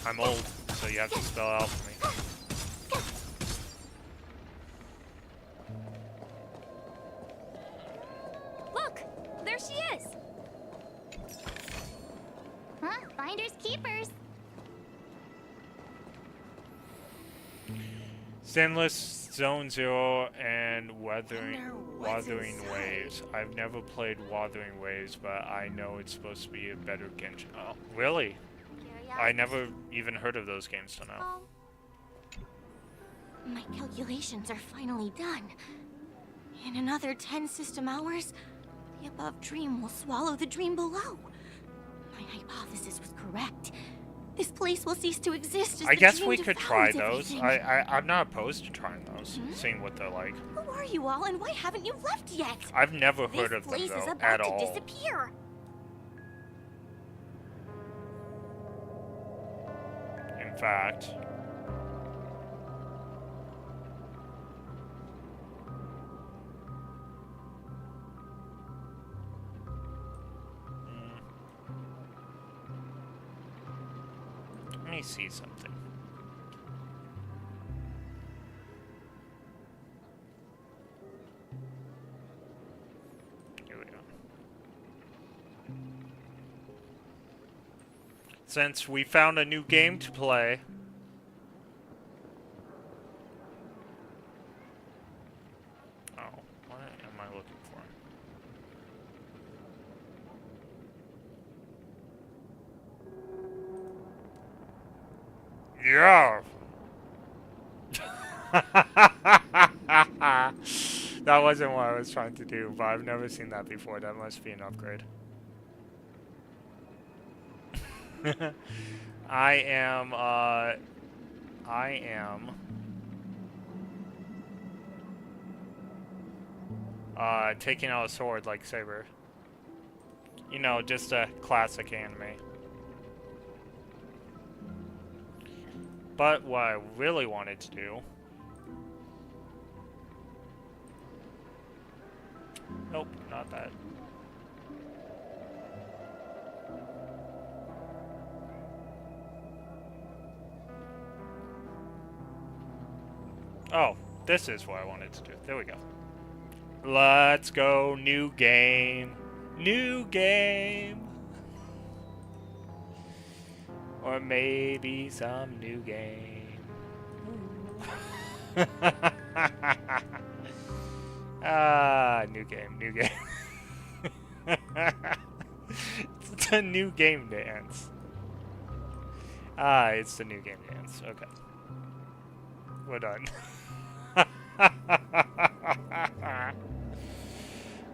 I'm old, so you have to spell it out for me. Look! There she is! Huh? Finders keepers. Sinless Zone Zero and Wonder what's Wuthering inside. Waves. I've never played Wuthering Waves, but I know it's supposed to be a better Genshin. Oh, really? I never even heard of those games till now. My calculations are finally done. In another 10 system hours, the above dream will swallow the dream below. My hypothesis was correct. This place will cease to exist as I the guess dream we could try devours those. everything. I'm not opposed to trying those, seeing what they're like. Who are you all, and why haven't you left yet? I've never heard This of them place is though, about at to all. disappear. In fact, let me see something. Here we go. Since we found a new game to play, oh, what am I looking for? Yeah. That wasn't what I was trying to do, but I've never seen that before. That must be an upgrade. I am taking out a sword like Saber. You know, just a classic anime. But what I really wanted to do... Nope, not that. Oh, this is what I wanted to do. There we go. Let's go, new game. New game. Or maybe some new game. New game, new game. It's a new game dance. It's the new game dance. Okay. We're done.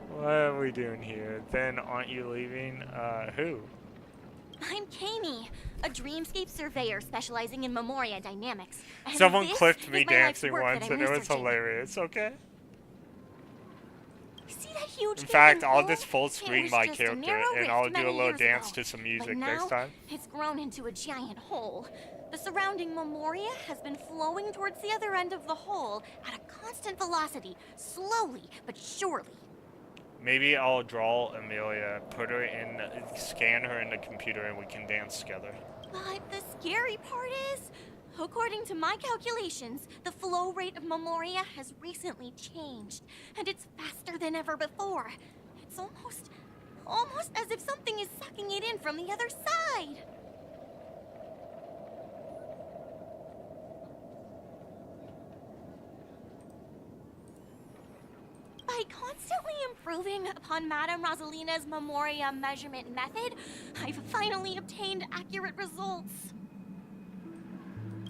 What are we doing here? Then aren't you leaving? Who? I'm Kami, a dreamscape surveyor specializing in Memoria dynamics. And Someone this clipped me is my life's dancing work once that I'm and it was researching. hilarious, okay? See that huge In fact, gaping I'll hole? just full It screen was my just a character narrow and rift I'll do a many little years dance ago. to some But music now, next time. it's grown into a giant hole. The surrounding Memoria has been flowing towards the other end of the hole at a constant velocity, slowly but surely. Maybe I'll draw Amelia, put her in, scan her in the computer, and we can dance together. But the scary part is, according to my calculations, the flow rate of Memoria has recently changed, and it's faster than ever before. It's almost as if something is sucking it in from the other side. By constantly improving upon Madame Rosalina's Memoria measurement method, I've finally obtained accurate results.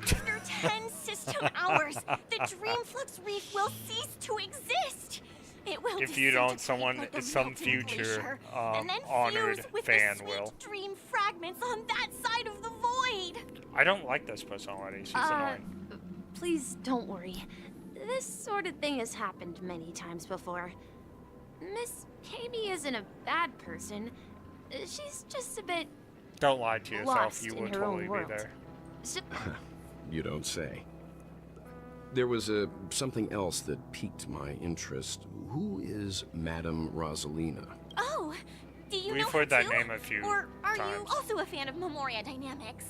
After 10 system hours, the Dreamflux Reef will cease to exist. It will If you don't, disintegrate like a some melting future glacier, and then honored fuse with fan the will. sweet dream fragments on that side of the void. I don't like this personality. She's annoying. Please don't worry. This sort of thing has happened many times before. Miss Kami isn't a bad person. She's just a bit Don't lie to yourself. lost You in would her own totally be world. there. You don't say. There was something else that piqued my interest. Who is Madame Rosalina? Oh, do you We've know heard her that too? name a few Or are you times. also a fan of Memoria Dynamics?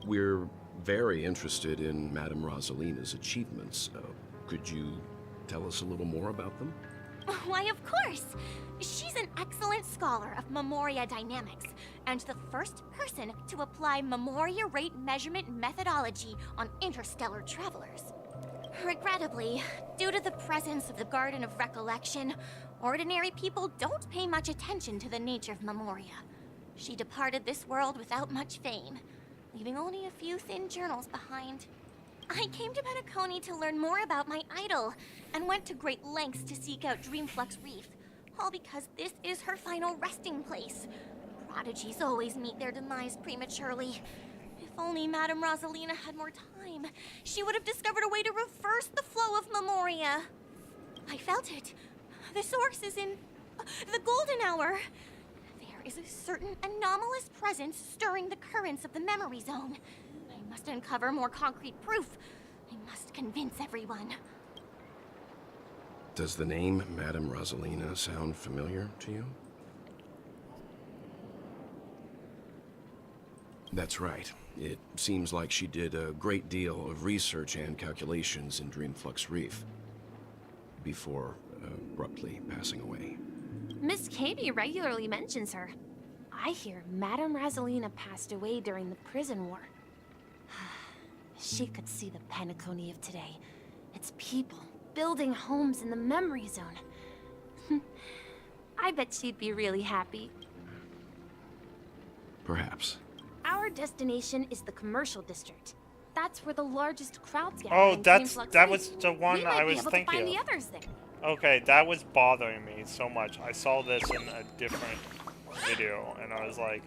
We're very interested in Madame Rosalina's achievements. Could you tell us a little more about them? Why, of course! She's an excellent scholar of Memoria Dynamics, and the first person to apply Memoria rate measurement methodology on interstellar travelers. Regrettably, due to the presence of the Garden of Recollection, ordinary people don't pay much attention to the nature of Memoria. She departed this world without much fame, leaving only a few thin journals behind. I came to Penacony to learn more about my idol, and went to great lengths to seek out Dreamflux Reef, all because this is her final resting place. Prodigies always meet their demise prematurely. If only Madame Rosalina had more time, she would have discovered a way to reverse the flow of Memoria. I felt it. The source is in the Golden Hour. There is a certain anomalous presence stirring the currents of the memory zone. I must uncover more concrete proof. I must convince everyone. Does the name Madame Rosalina sound familiar to you? That's right. It seems like she did a great deal of research and calculations in Dreamflux Reef before abruptly passing away. Miss Katie regularly mentions her. I hear Madame Rosalina passed away during the prison war. She could see the Penacony of today. Its people building homes in the memory zone. I bet she'd be really happy. Perhaps. Our destination is the commercial district. That's where the largest crowds gather. Oh, in that Dreamflux was Reef. the one We might I be was able thinking to find of. the others there. Okay, that was bothering me so much. I saw this in a different video, and I was like...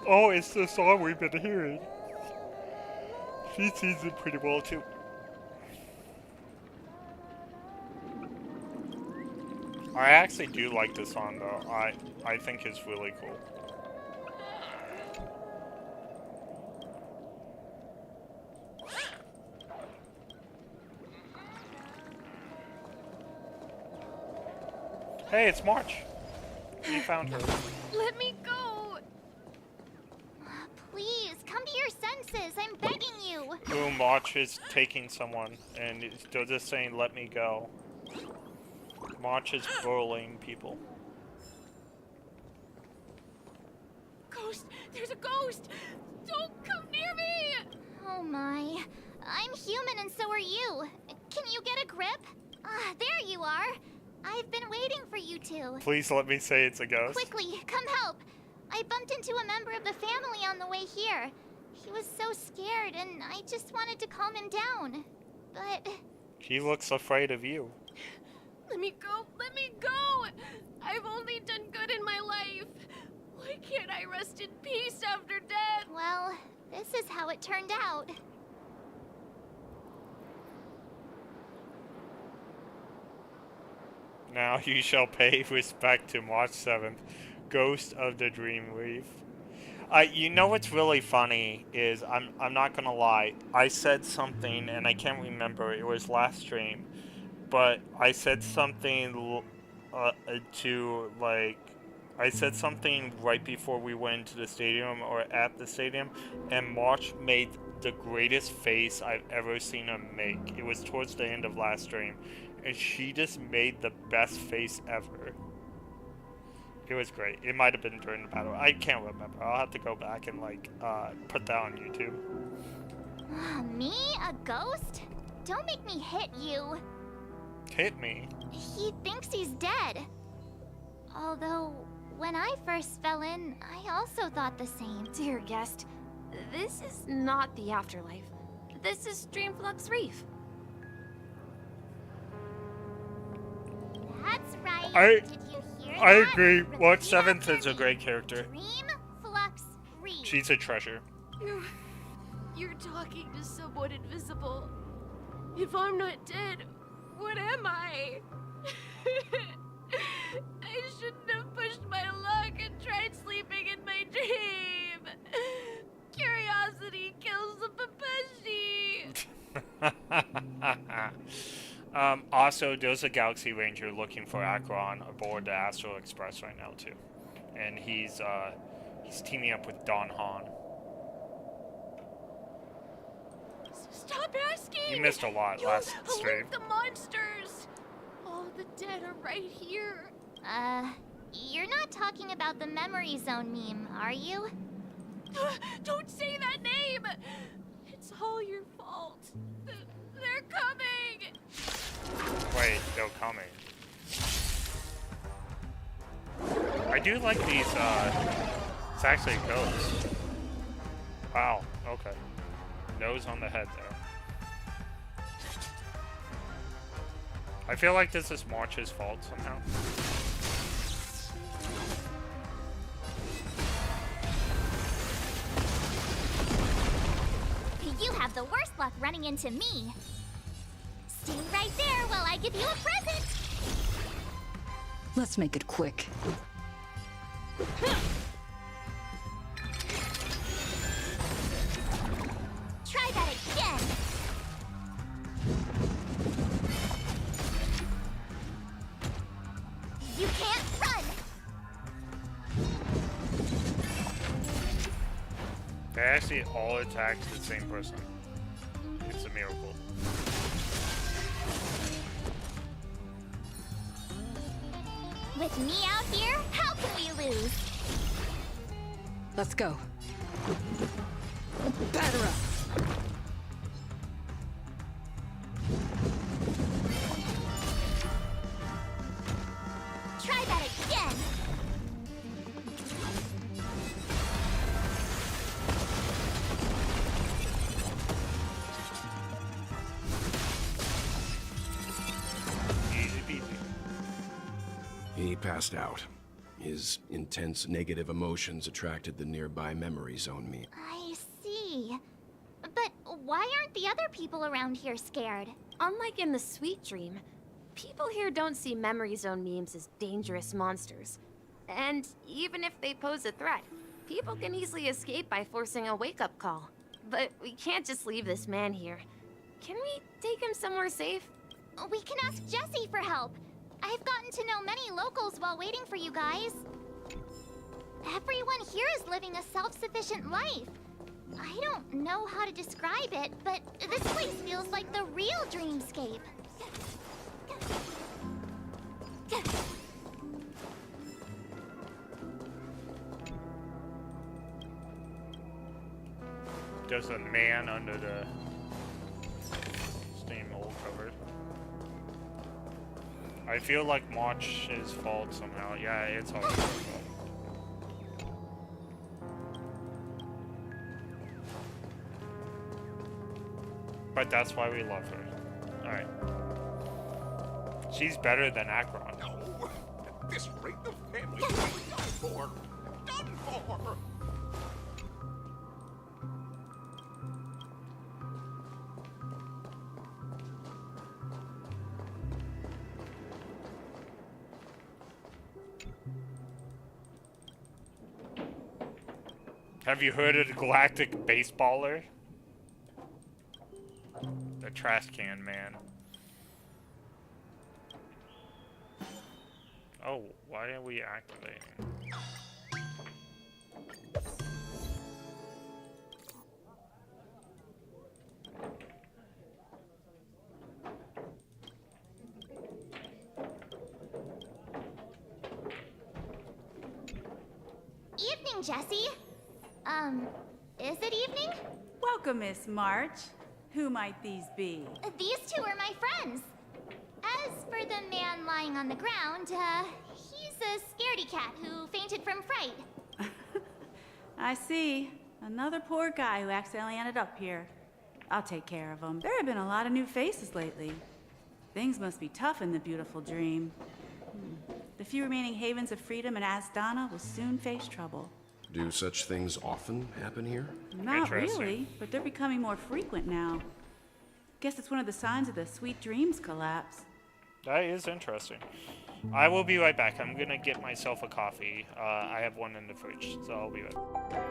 Oh, it's the song we've been hearing. She sings it pretty well, too. I actually do like this song, though. I think it's really cool. Hey, it's March. You found her. Let me go! Please, come to your senses. I'm begging you. Ooh, March is taking someone, and they're just saying, let me go. March is bullying people. Ghost! There's a ghost! Don't come near me! Oh my. I'm human and so are you. Can you get a grip? Ah, there you are. I've been waiting for you two. Please let me say it's a ghost. Quickly, come help. I bumped into a member of the family on the way here. He was so scared and I just wanted to calm him down. But... He looks afraid of you. Let me go! Let me go! I've only done good in my life. Why can't I rest in peace after death? Well, this is how it turned out. Now you shall pay respect to March 7th, Ghost of the Dream Reef. You know what's really funny is, I'm not gonna lie, I said something, and I can't remember, it was last stream, but I said something I said something right before we went into the stadium, or at the stadium, and March made the greatest face I've ever seen her make. It was towards the end of last stream, and she just made the best face ever. It was great. It might have been during the battle. I can't remember. I'll have to go back and, put that on YouTube. Me? A ghost? Don't make me hit you. Hit me? He thinks he's dead. Although, when I first fell in, I also thought the same. Dear guest, this is not the afterlife. This is Dreamflux Reef. That's right. I Did you hear I that? agree. March Repeat 7th after is a me. great character. Dreamflux Reef. She's a treasure. You're talking to someone invisible. If I'm not dead, what am I? I shouldn't have pushed my luck and tried sleeping in my dream. Curiosity kills the papashi. Also, there's a Galaxy Ranger looking for Akron aboard the Astral Express right now too, and he's teaming up with Don Han. Stop asking! You missed a lot You'll last stream. alert the monsters! All the dead are right here. You're not talking about the memory zone meme, are you? Don't say that name! It's all your fault. They're coming! Wait, they're coming. I do like these, it's actually a ghost. Wow, okay. Nose on the head there. I feel like this is March's fault somehow. You have the worst luck running into me. Stay right there while I give you a present. Let's make it quick. Try that again. You can't run. They actually all attack the same person. It's a miracle. With me out here, how can we lose? Let's go. Batter up. Try that again. Easy peasy. He passed out. His intense negative emotions attracted the nearby memory zone meme. I see. But why aren't the other people around here scared? Unlike in the Sweet Dream, people here don't see memory zone memes as dangerous monsters. And even if they pose a threat, people can easily escape by forcing a wake-up call. But we can't just leave this man here. Can we take him somewhere safe? We can ask Jessie for help. I've gotten to know many locals while waiting for you guys. Everyone here is living a self-sufficient life. I don't know how to describe it, but this place feels like the real dreamscape. There's a man under the steam hole covered. I feel like March's fault somehow. Yeah, it's all her fault. But that's why we love her. Alright. She's better than Akron. No, at this rate, the family will be done for. Done for. Have you heard of the Galactic Baseballer? The trash can man. Oh, why are we activating? Evening, Jessie. Is it evening? Welcome, Miss March. Who might these be? These two are my friends. As for the man lying on the ground, he's a scaredy cat who fainted from fright. I see. Another poor guy who accidentally ended up here. I'll take care of him. There have been a lot of new faces lately. Things must be tough in the beautiful dream. The few remaining havens of freedom in Asdana will soon face trouble. Do such things often happen here? Not really, but they're becoming more frequent now. Guess it's one of the signs of the Sweet Dreams collapse. That is interesting. I will be right back. I'm gonna get myself a coffee. I have one in the fridge, so I'll be right back.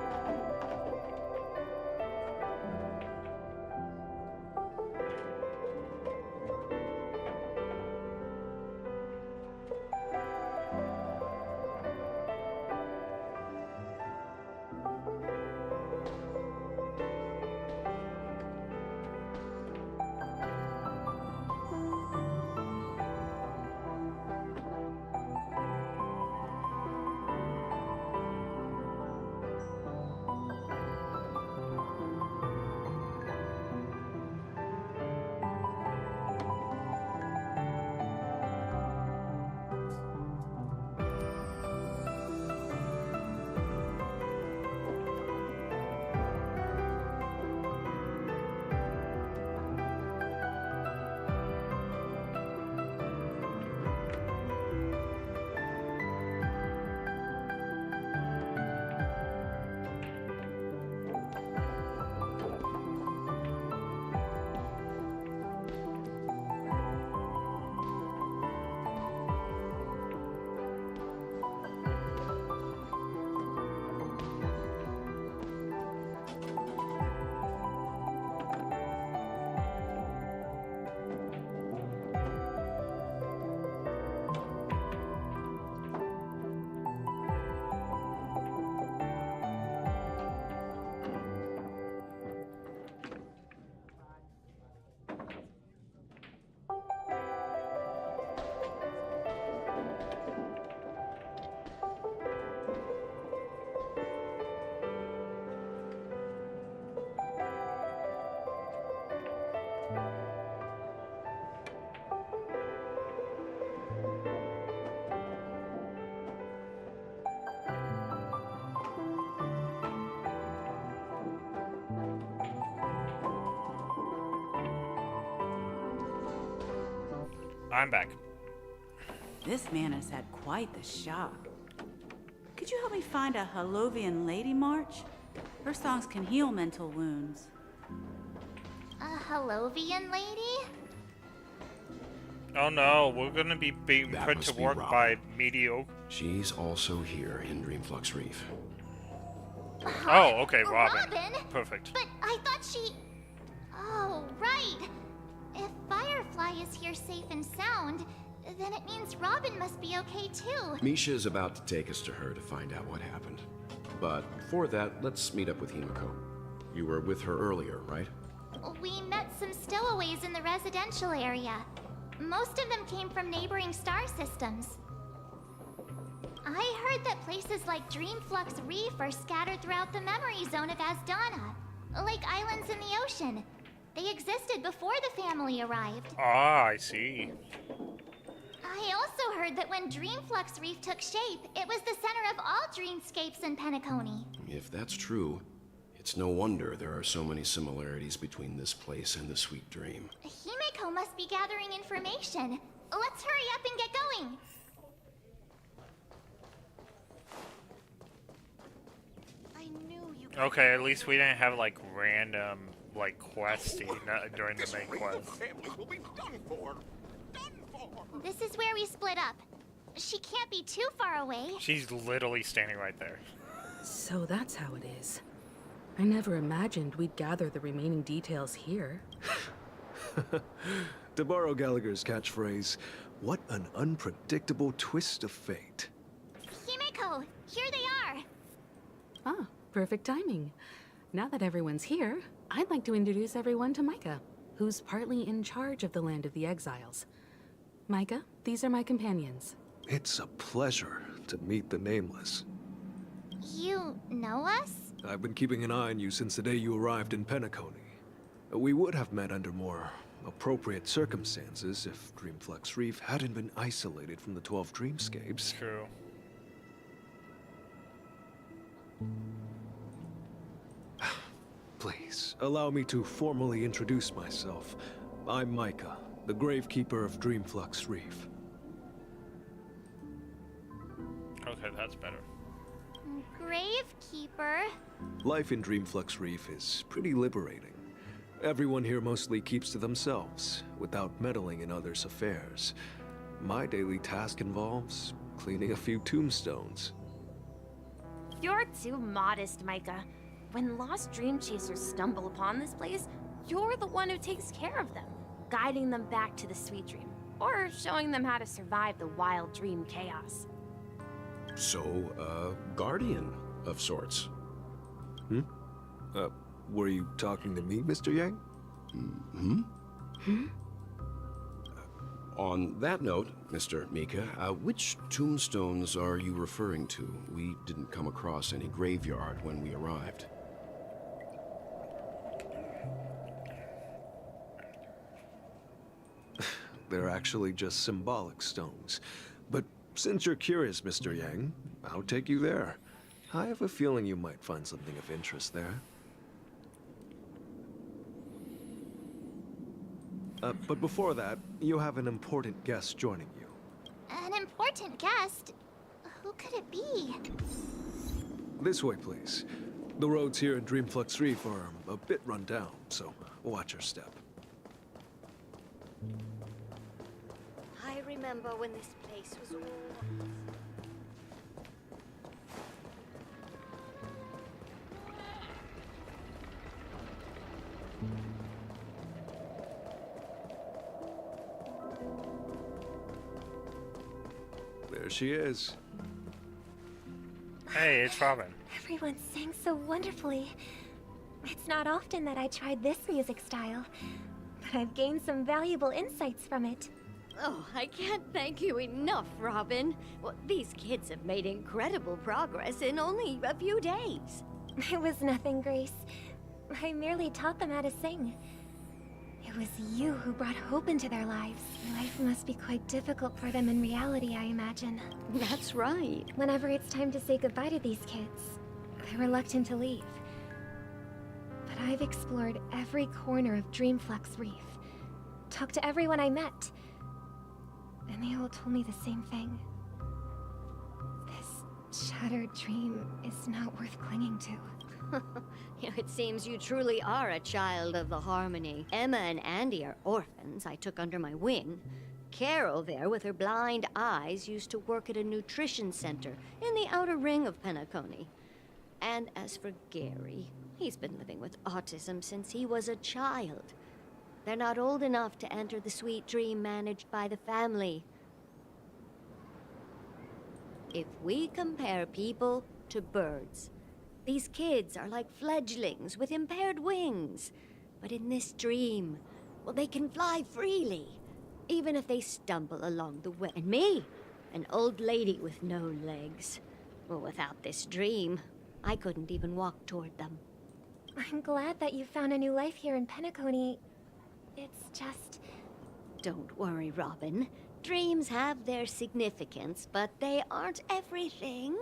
I'm back. This man has had quite the shock. Could you help me find a Halovian lady march? Her songs can heal mental wounds. A Halovian lady? Oh no, we're gonna be being That put must to be work Robin. by mediocre. She's also here in Dreamflux Reef. Oh, okay, Robin. Robin? Perfect. But I thought she... Oh, right. If Firefly is here safe and sound, then it means Robin must be okay too. Misha is about to take us to her to find out what happened. But before that, let's meet up with Himiko. You were with her earlier, right? We met some stowaways in the residential area. Most of them came from neighboring star systems. I heard that places like Dreamflux Reef are scattered throughout the memory zone of Asdana, like islands in the ocean. They existed before the family arrived. Ah, I see. I also heard that when Dreamflux Reef took shape, it was the center of all dreamscapes in Penacony. If that's true, it's no wonder there are so many similarities between this place and the Sweet Dream. Himiko must be gathering information. Let's hurry up and get going. I knew you. Okay, at least we didn't have like random like questing during the main quest. Family will be done for. Done for. This is where we split up. She can't be too far away. She's literally standing right there. So that's how it is. I never imagined we'd gather the remaining details here. To borrow Gallagher's catchphrase, what an unpredictable twist of fate. Himiko, here they are. Ah, perfect timing. Now that everyone's here, I'd like to introduce everyone to Micah, who's partly in charge of the Land of the Exiles. Micah, these are my companions. It's a pleasure to meet the Nameless. You know us? I've been keeping an eye on you since the day you arrived in Penacony. We would have met under more appropriate circumstances if Dreamflux Reef hadn't been isolated from the 12 dreamscapes. True. Please, allow me to formally introduce myself. I'm Micah, the Gravekeeper of Dreamflux Reef. Okay, that's better. Gravekeeper? Life in Dreamflux Reef is pretty liberating. Everyone here mostly keeps to themselves, without meddling in others' affairs. My daily task involves cleaning a few tombstones. You're too modest, Micah. When lost dream chasers stumble upon this place, you're the one who takes care of them, guiding them back to the sweet dream, or showing them how to survive the wild dream chaos. So, guardian of sorts. Were you talking to me, Mr. Yang? On that note, Mr. Mika, which tombstones are you referring to? We didn't come across any graveyard when we arrived. They're actually just symbolic stones. But since you're curious, Mr. Yang, I'll take you there. I have a feeling you might find something of interest there. But before that, you have an important guest joining you. An important guest? Who could it be? This way, please. The roads here in Dreamflux Reef are a bit run down, so watch your step. I remember when this place was all... There she is. Hey, it's Robin. Everyone sang so wonderfully. It's not often that I tried this music style, but I've gained some valuable insights from it. Oh, I can't thank you enough, Robin. Well, these kids have made incredible progress in only a few days. It was nothing, Grace. I merely taught them how to sing. It was you who brought hope into their lives. Life must be quite difficult for them in reality, I imagine. That's right. Whenever it's time to say goodbye to these kids, they're reluctant to leave. But I've explored every corner of Dreamflux Reef, talked to everyone I met. and they all told me the same thing. This shattered dream is not worth clinging to. It seems you truly are a child of the Harmony. Emma and Andy are orphans I took under my wing. Carol there, with her blind eyes, used to work at a nutrition center in the outer ring of Penacony. And as for Gary, he's been living with autism since he was a child. They're not old enough to enter the sweet dream managed by the family. If we compare people to birds, these kids are like fledglings with impaired wings. But in this dream, well, they can fly freely, even if they stumble along the way. And me, an old lady with no legs. Well, without this dream, I couldn't even walk toward them. I'm glad that you found a new life here in Penacony. It's just... Don't worry, Robin. Dreams have their significance, but they aren't everything.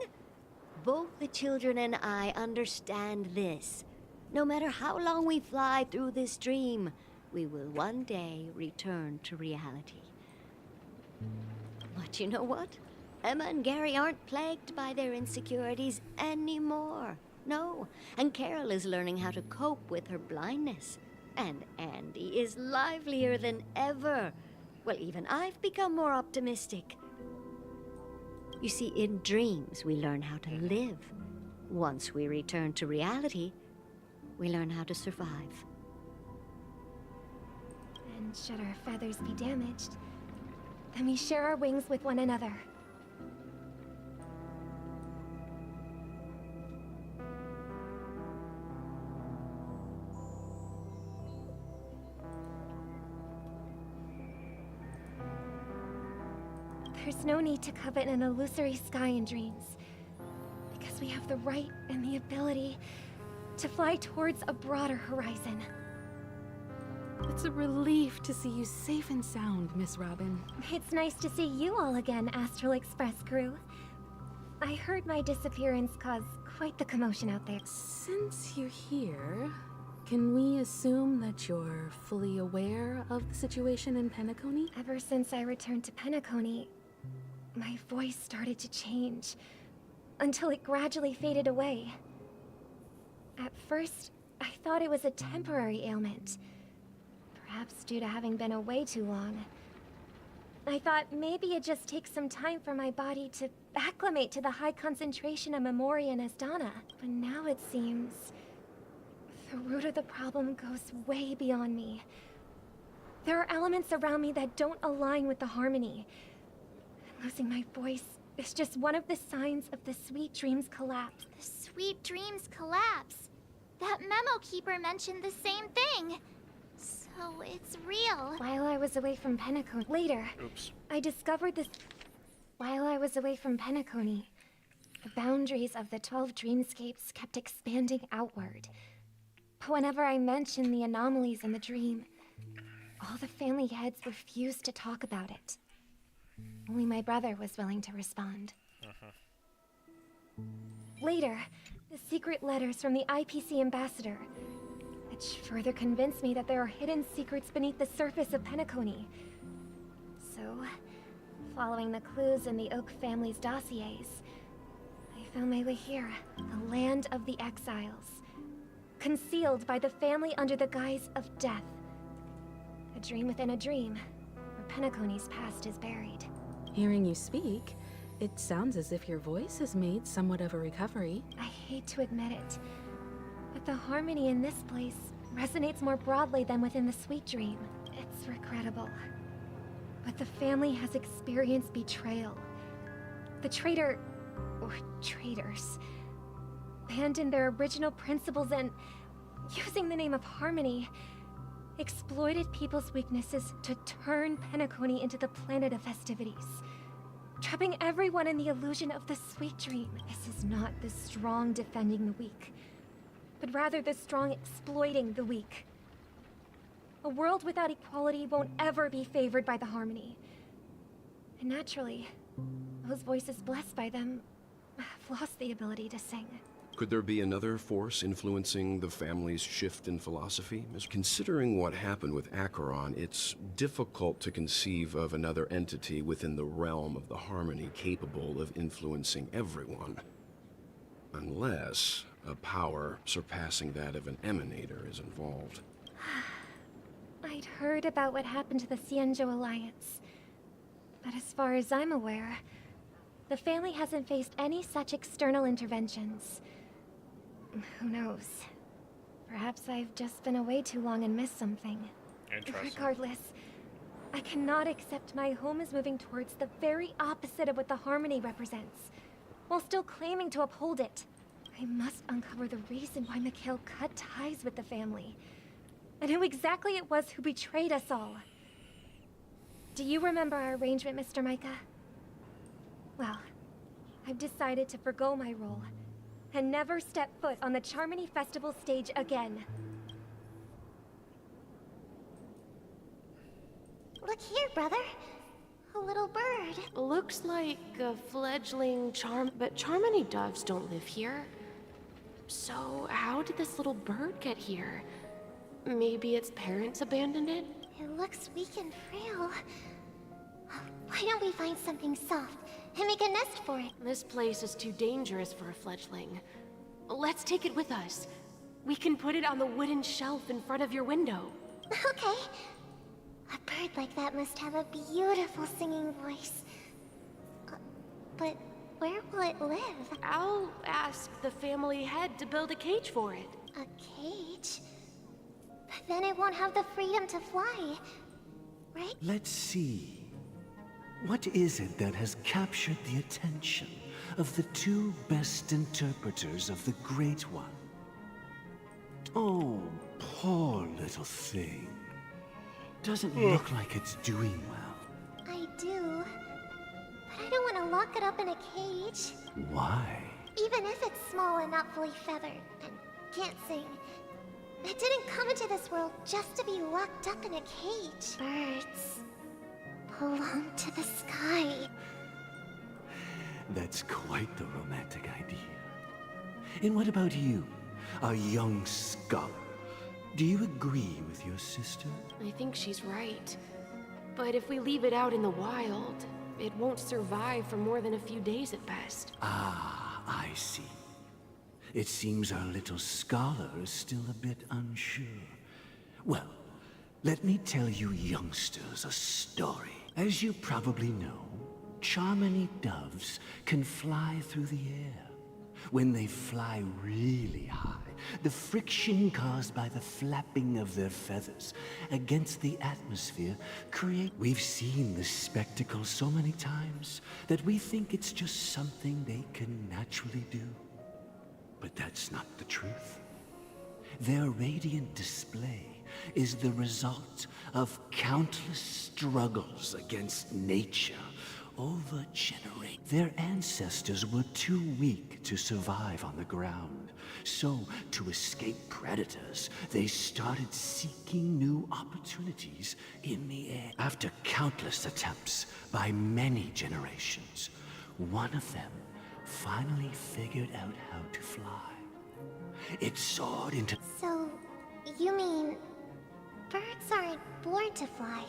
Both the children and I understand this. No matter how long we fly through this dream, we will one day return to reality. But you know what? Emma and Gary aren't plagued by their insecurities anymore. No, and Carol is learning how to cope with her blindness. And Andy is livelier than ever. Well, even I've become more optimistic. You see, in dreams, we learn how to live. Once we return to reality, we learn how to survive. And should our feathers be damaged, then we share our wings with one another. There's no need to covet an illusory sky in dreams, because we have the right and the ability to fly towards a broader horizon. It's a relief to see you safe and sound, Miss Robin. It's nice to see you all again, Astral Express crew. I heard my disappearance caused quite the commotion out there. Since you're here, can we assume that you're fully aware of the situation in Penacony? Ever since I returned to Penacony, my voice started to change, until it gradually faded away. At first, I thought it was a temporary ailment, perhaps due to having been away too long. I thought maybe it just takes some time for my body to acclimate to the high concentration of Memoria and Asdana. But now it seems the root of the problem goes way beyond me. There are elements around me that don't align with the harmony. Losing my voice is just one of the signs of the Sweet Dreams collapse. The Sweet Dreams collapse. That memo keeper mentioned the same thing. So it's real. While I was away from Penacony, later, I discovered this. While I was away from Penacony, the boundaries of the 12 dreamscapes kept expanding outward. But whenever I mentioned the anomalies in the dream, all the family heads refused to talk about it. Only my brother was willing to respond. Later, the secret letters from the IPC ambassador, which further convinced me that there are hidden secrets beneath the surface of Penacony. So, following the clues in the Oak family's dossiers, I found my way here, the land of the exiles, concealed by the family under the guise of death. A dream within a dream, where Penacony's past is buried. Hearing you speak, it sounds as if your voice has made somewhat of a recovery. I hate to admit it, but the harmony in this place resonates more broadly than within the Sweet Dream. It's regrettable, but the family has experienced betrayal. The traitor, or traitors, abandoned their original principles and, using the name of harmony, exploited people's weaknesses to turn Penacony into the planet of festivities, trapping everyone in the illusion of the Sweet Dream. This is not the strong defending the weak, but rather the strong exploiting the weak. A world without equality won't ever be favored by the harmony. And naturally, those voices blessed by them have lost the ability to sing. Could there be another force influencing the family's shift in philosophy? Considering what happened with Acheron, it's difficult to conceive of another entity within the realm of the Harmony capable of influencing everyone. Unless a power surpassing that of an emanator is involved. I'd heard about what happened to the Xianzhou Alliance. But as far as I'm aware, the family hasn't faced any such external interventions. Who knows? Perhaps I've just been away too long and missed something. Interesting. Regardless, I cannot accept my home is moving towards the very opposite of what the Harmony represents, while still claiming to uphold it. I must uncover the reason why Mikhail cut ties with the family, and who exactly it was who betrayed us all. Do you remember our arrangement, Mr. Micah? Well, I've decided to forgo my role and never step foot on the Charmony Festival stage again. Look here, brother. A little bird. Looks like a fledgling but Charmony doves don't live here. So how did this little bird get here? Maybe its parents abandoned it? It looks weak and frail. Why don't we find something soft and make a nest for it? This place is too dangerous for a fledgling. Let's take it with us. We can put it on the wooden shelf in front of your window. Okay. A bird like that must have a beautiful singing voice. But where will it live? I'll ask the family head to build a cage for it. A cage? But then it won't have the freedom to fly, right? Let's see. What is it that has captured the attention of the two best interpreters of the Great One? Oh, poor little thing. Doesn't look like it's doing well. I do. But I don't want to lock it up in a cage. Why? Even if it's small and not fully feathered and can't sing. It didn't come into this world just to be locked up in a cage. Birds belong to the sky. That's quite the romantic idea. And what about you, a young scholar? Do you agree with your sister? I think she's right. But if we leave it out in the wild, it won't survive for more than a few days at best. Ah, I see. It seems our little scholar is still a bit unsure. Well, let me tell you youngsters a story. As you probably know, Charmony doves can fly through the air. When they fly really high, the friction caused by the flapping of their feathers against the atmosphere We've seen this spectacle so many times that we think it's just something they can naturally do. But that's not the truth. Their radiant display is the result of countless struggles against nature over generations. Their ancestors were too weak to survive on the ground. So, to escape predators, they started seeking new opportunities in the air. After countless attempts by many generations, one of them finally figured out how to fly. It soared into... So, you mean birds aren't born to fly,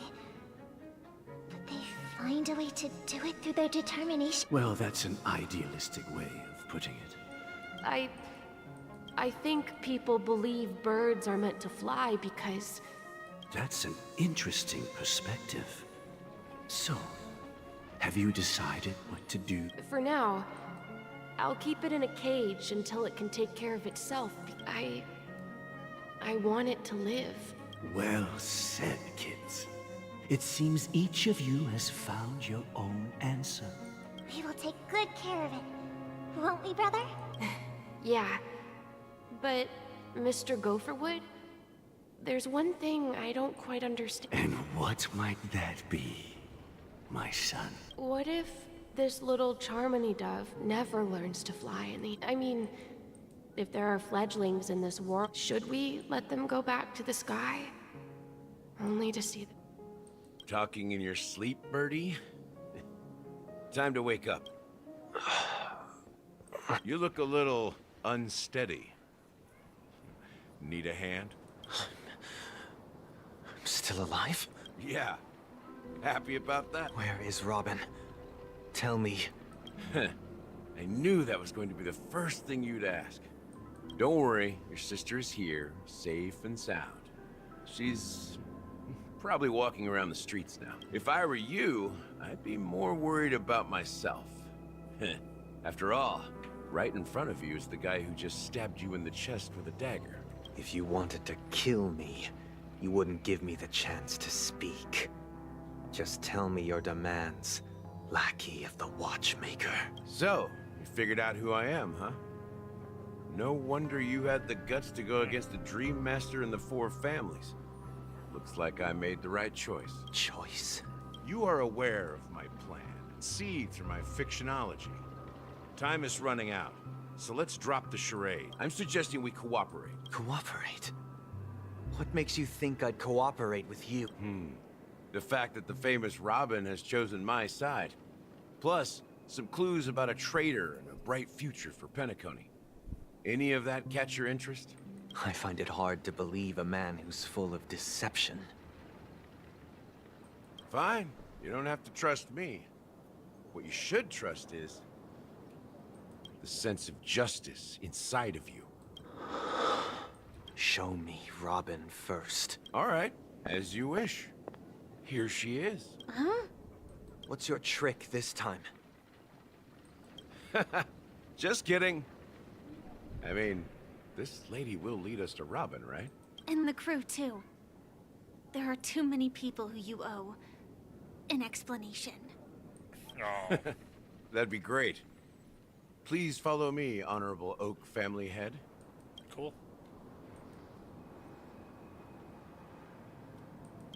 but they find a way to do it through their determination? Well, that's an idealistic way of putting it. I think people believe birds are meant to fly because... That's an interesting perspective. So, have you decided what to do? For now, I'll keep it in a cage until it can take care of itself. I want it to live. Well said, kids. It seems each of you has found your own answer. We will take good care of it. Won't we, brother? Yeah. But, Mr. Gopherwood, there's one thing I don't quite understand. And what might that be, my son? What if this little Charmony dove never learns to fly in the... I mean, if there are fledglings in this world, should we let them go back to the sky? Only to see them. Talking in your sleep, Birdie? Time to wake up. You look a little unsteady. Need a hand? I'm still alive? Yeah. Happy about that? Where is Robin? Tell me. I knew that was going to be the first thing you'd ask. Don't worry, your sister is here, safe and sound. She's probably walking around the streets now. If I were you, I'd be more worried about myself. After all, right in front of you is the guy who just stabbed you in the chest with a dagger. If you wanted to kill me, you wouldn't give me the chance to speak. Just tell me your demands, lackey of the Watchmaker. So, you figured out who I am, huh? No wonder you had the guts to go against the Dream Master and the Four Families. Looks like I made the right choice. Choice? You are aware of my plan, and see through my fictionology. Time is running out, so let's drop the charade. I'm suggesting we cooperate. Cooperate? What makes you think I'd cooperate with you? The fact that the famous Robin has chosen my side. Plus, some clues about a traitor and a bright future for Penacony. Any of that catch your interest? I find it hard to believe a man who's full of deception. Fine. You don't have to trust me. What you should trust is the sense of justice inside of you. Show me Robin first. All right, as you wish. Here she is. Huh? What's your trick this time? Just kidding. I mean, this lady will lead us to Robin, right? And the crew, too. There are too many people who you owe an explanation. Oh. That'd be great. Please follow me, Honorable Oak family head. Cool.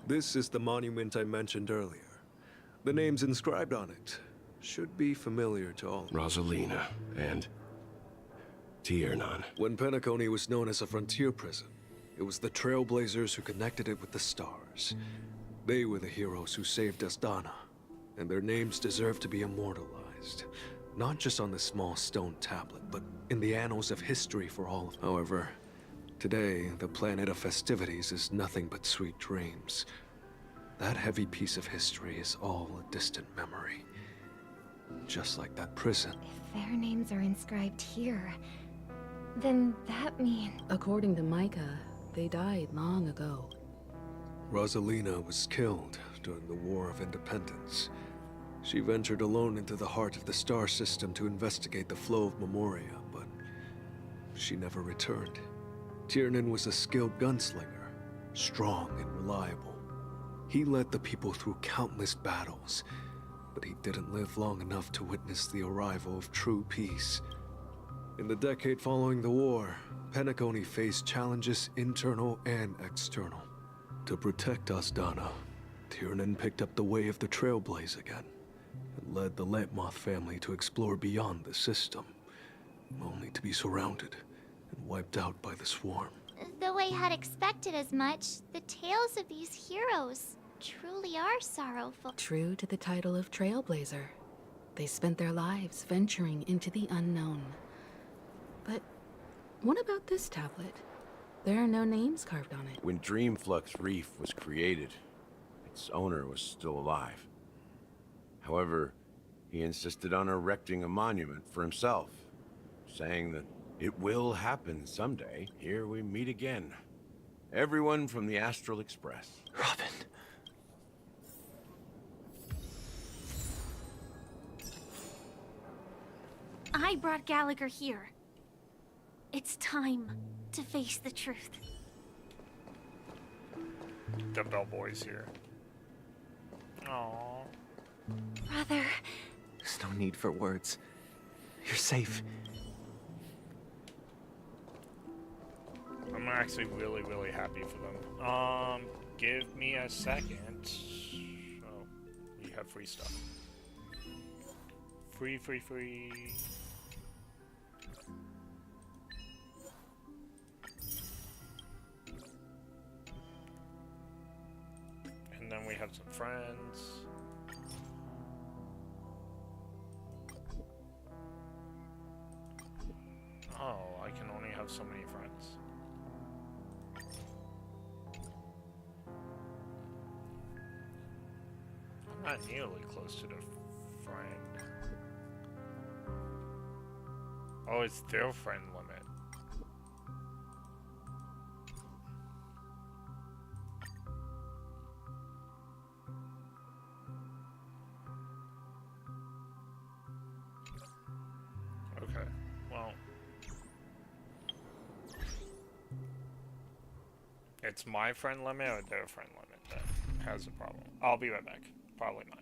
This is the monument I mentioned earlier. The names inscribed on it should be familiar to all. Rosalina and Tiernan. When Penacony was known as a frontier prison, it was the Trailblazers who connected it with the stars. They were the heroes who saved Asdana, and their names deserve to be immortalized. Not just on this small stone tablet, but in the annals of history for all of them. However, today, the planet of festivities is nothing but sweet dreams. That heavy piece of history is all a distant memory. Just like that prison. If their names are inscribed here, then that means... According to Micah, they died long ago. Rosalina was killed during the War of Independence. She ventured alone into the heart of the star system to investigate the flow of Memoria, but she never returned. Tiernan was a skilled gunslinger, strong and reliable. He led the people through countless battles, but he didn't live long enough to witness the arrival of true peace. In the decade following the war, Penacony faced challenges internal and external. To protect Asdana, Tiernan picked up the way of the Trailblaze again, and led the Letmoth family to explore beyond the system, only to be surrounded and wiped out by the swarm. Though I had expected as much, the tales of these heroes truly are sorrowful. True to the title of Trailblazer, they spent their lives venturing into the unknown. But what about this tablet? There are no names carved on it. When Dreamflux Reef was created, its owner was still alive. However, he insisted on erecting a monument for himself, saying that it will happen someday. Here we meet again. Everyone from the Astral Express. Robin. I brought Gallagher here. It's time to face the truth. The bellboy's here. Aww. Brother. There's no need for words. You're safe. I'm actually really, really happy for them. Give me a second. Oh, we have free stuff. Free. And then we have some friends. Oh, I have so many friends? I'm not nearly close to the friend. Oh, it's their friend limit. Okay, well. It's my friend limit or their friend limit that has a problem. I'll be right back. Probably mine.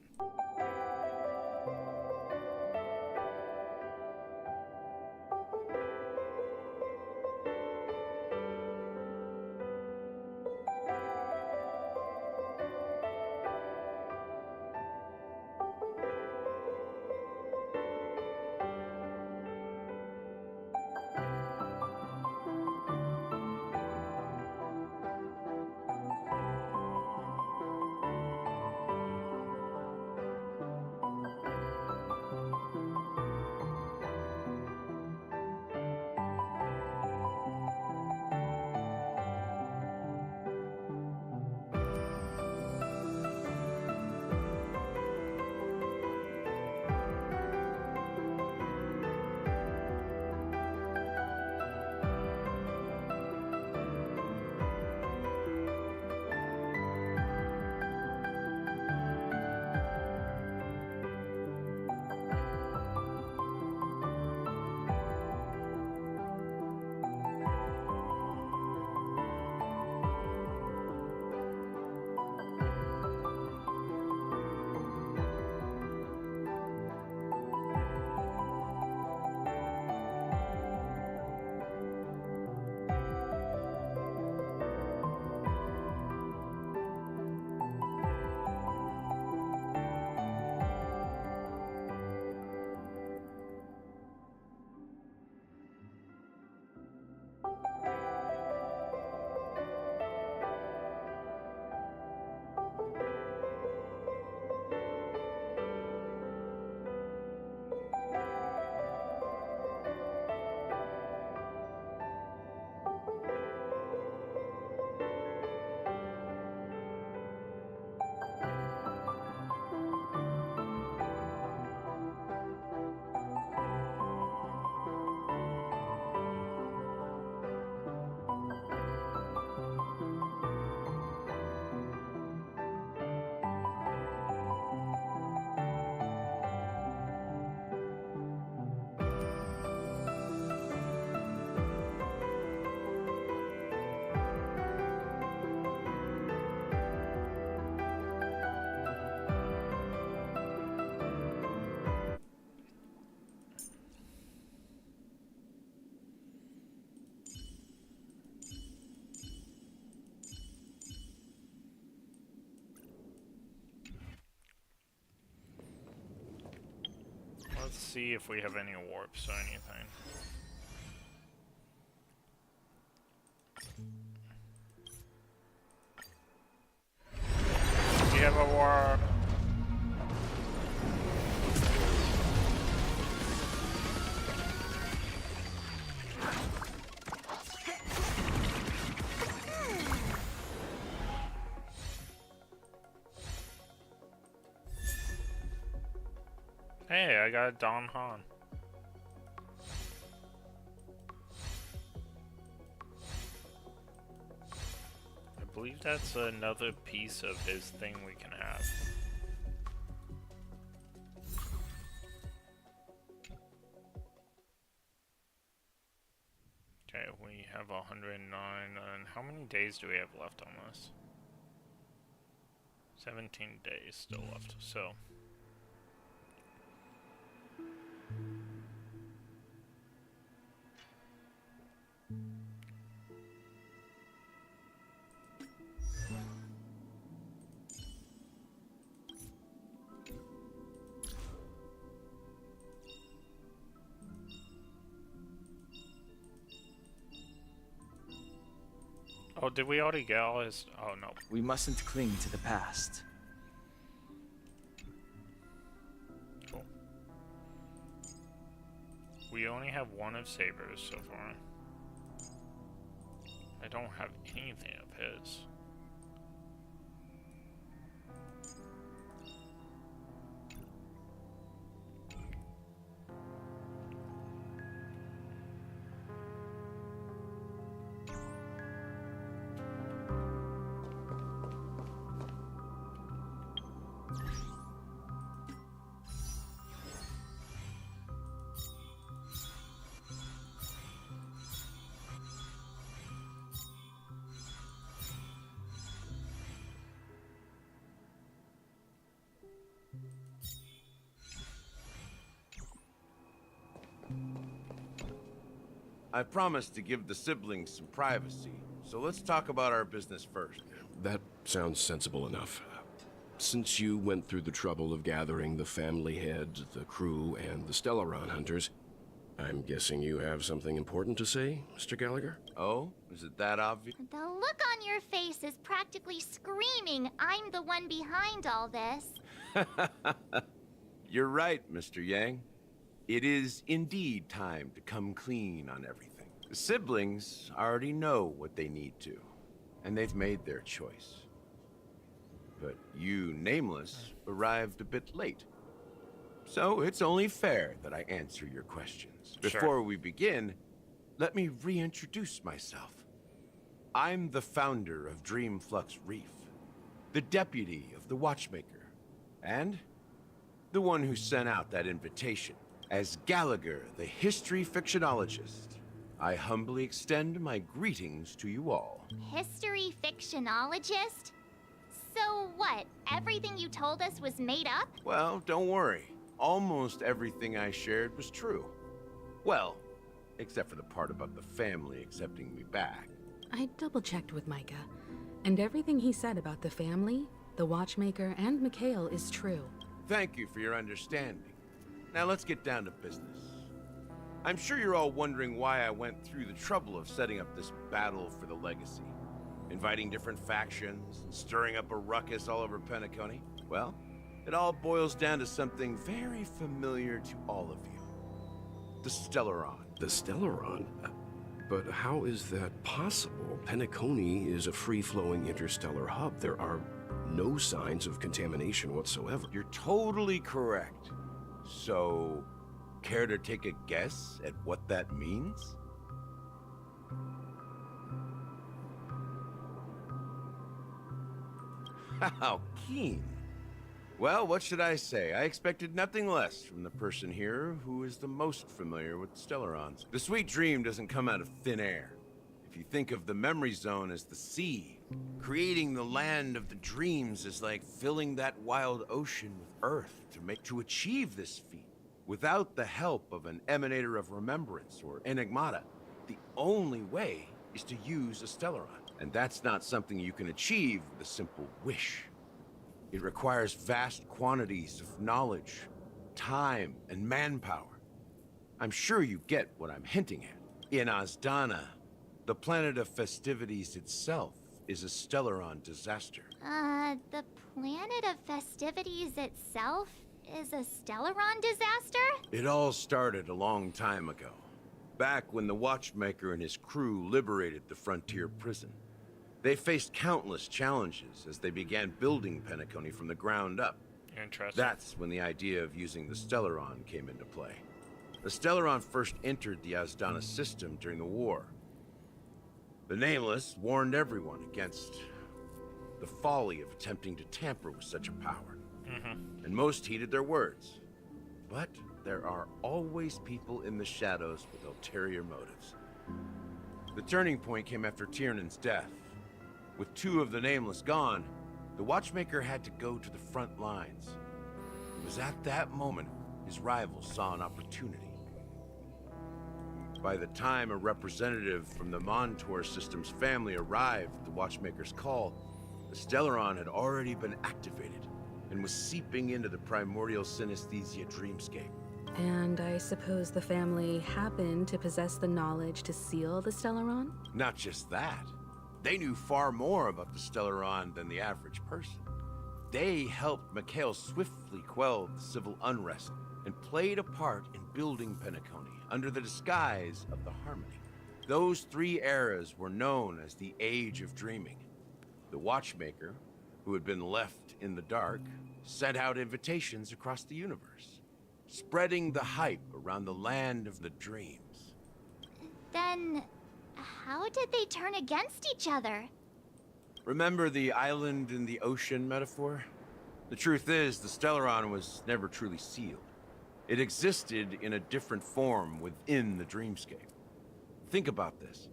Let's see if we have any warps or anything. We have a warp. Hey, I got Don Han. I believe that's another piece of his thing we can have. Okay, we have 109, and how many days do we have left on this? 17 days still left, so... Oh, did we already get all his... Oh, no. We mustn't cling to the past. Cool. We only have one of sabers so far. I don't have anything of his. I promised to give the siblings some privacy, so let's talk about our business first. That sounds sensible enough. Since you went through the trouble of gathering the family head, the crew, and the Stellaron hunters, I'm guessing you have something important to say, Mr. Gallagher? Oh? Is it that obvious? The look on your face is practically screaming, I'm the one behind all this. You're right, Mr. Yang. It is indeed time to come clean on everything. The siblings already know what they need to, and they've made their choice. But you, Nameless, arrived a bit late. So it's only fair that I answer your questions. Sure. Before we begin, let me reintroduce myself. I'm the founder of Dreamflux Reef, the deputy of the Watchmaker, and the one who sent out that invitation. As Gallagher, the history fictionologist, I humbly extend my greetings to you all. History fictionologist? So what, everything you told us was made up? Well, don't worry. Almost everything I shared was true. Well, except for the part about the family accepting me back. I double-checked with Micah, and everything he said about the family, the Watchmaker, and Mikhail is true. Thank you for your understanding. Now let's get down to business. I'm sure you're all wondering why I went through the trouble of setting up this battle for the legacy. Inviting different factions, and stirring up a ruckus all over Penacony. Well, it all boils down to something very familiar to all of you. The Stellaron. The Stellaron? But how is that possible? Penacony is a free-flowing interstellar hub. There are no signs of contamination whatsoever. You're totally correct. So, care to take a guess at what that means? How keen. Well, what should I say? I expected nothing less from the person here who is the most familiar with Stellarons. The sweet dream doesn't come out of thin air. If you think of the memory zone as the sea, creating the land of the dreams is like filling that wild ocean with earth to achieve this feat. Without the help of an emanator of remembrance or enigmata, the only way is to use a Stellaron. And that's not something you can achieve with a simple wish. It requires vast quantities of knowledge, time, and manpower. I'm sure you get what I'm hinting at. In Azdana, the planet of festivities itself is a Stellaron disaster. The planet of festivities itself is a Stellaron disaster? It all started a long time ago, back when the Watchmaker and his crew liberated the frontier prison. They faced countless challenges as they began building Penacony from the ground up. Interesting. That's when the idea of using the Stellaron came into play. The Stellaron first entered the Azdana system during the war. The Nameless warned everyone against the folly of attempting to tamper with such a power. And most heeded their words. But there are always people in the shadows with ulterior motives. The turning point came after Tiernan's death. With two of the Nameless gone, the Watchmaker had to go to the front lines. It was at that moment his rivals saw an opportunity. By the time a representative from the Montour Systems family arrived at the Watchmaker's call, the Stellaron had already been activated and was seeping into the primordial synesthesia dreamscape. And I suppose the family happened to possess the knowledge to seal the Stellaron? Not just that. They knew far more about the Stellaron than the average person. They helped Mikhail swiftly quell the civil unrest and played a part in building Penacony under the disguise of the Harmony. Those three eras were known as the Age of Dreaming. The Watchmaker, who had been left in the dark, sent out invitations across the universe, spreading the hype around the land of the dreams. Then, how did they turn against each other? Remember the island in the ocean metaphor? The truth is, the Stellaron was never truly sealed. It existed in a different form within the dreamscape. Think about this.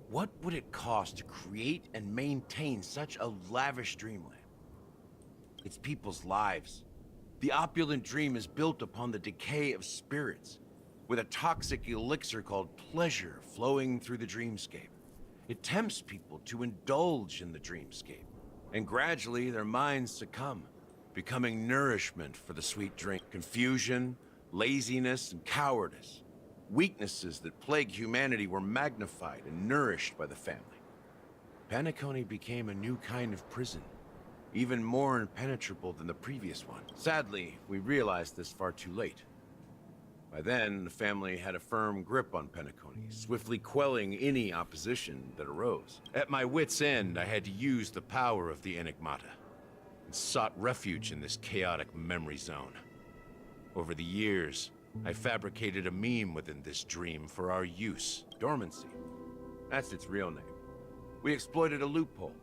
What would it cost to create and maintain such a lavish dreamland? It's people's lives. The opulent dream is built upon the decay of spirits, with a toxic elixir called pleasure flowing through the dreamscape. It tempts people to indulge in the dreamscape, and gradually their minds succumb, becoming nourishment for the sweet drink. Confusion, laziness, and cowardice. Weaknesses that plague humanity were magnified and nourished by the family. Penacony became a new kind of prison, even more impenetrable than the previous one. Sadly, we realized this far too late. By then, the family had a firm grip on Penacony, swiftly quelling any opposition that arose. At my wit's end, I had to use the power of the Enigmata, and sought refuge in this chaotic memory zone. Over the years, I fabricated a meme within this dream for our use. Dormancy. That's its real name. We exploited a loophole.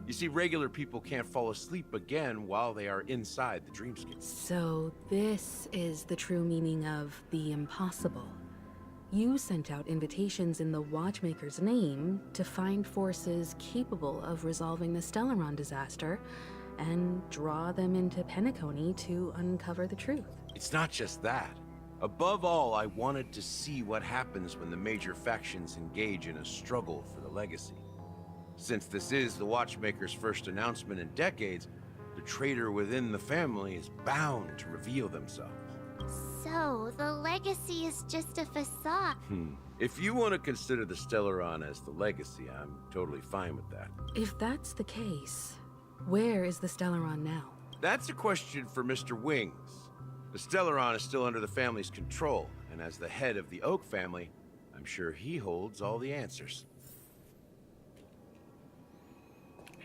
You see, regular people can't fall asleep again while they are inside the dreamscape. So this is the true meaning of the impossible. You sent out invitations in the Watchmaker's name to find forces capable of resolving the Stellaron disaster and draw them into Penacony to uncover the truth. It's not just that. Above all, I wanted to see what happens when the major factions engage in a struggle for the legacy. Since this is the Watchmaker's first announcement in decades, the traitor within the family is bound to reveal themselves. So, the legacy is just a facade. If you want to consider the Stellaron as the legacy, I'm totally fine with that. If that's the case, where is the Stellaron now? That's a question for Mr. Wings. The Stellaron is still under the family's control, and as the head of the Oak family, I'm sure he holds all the answers.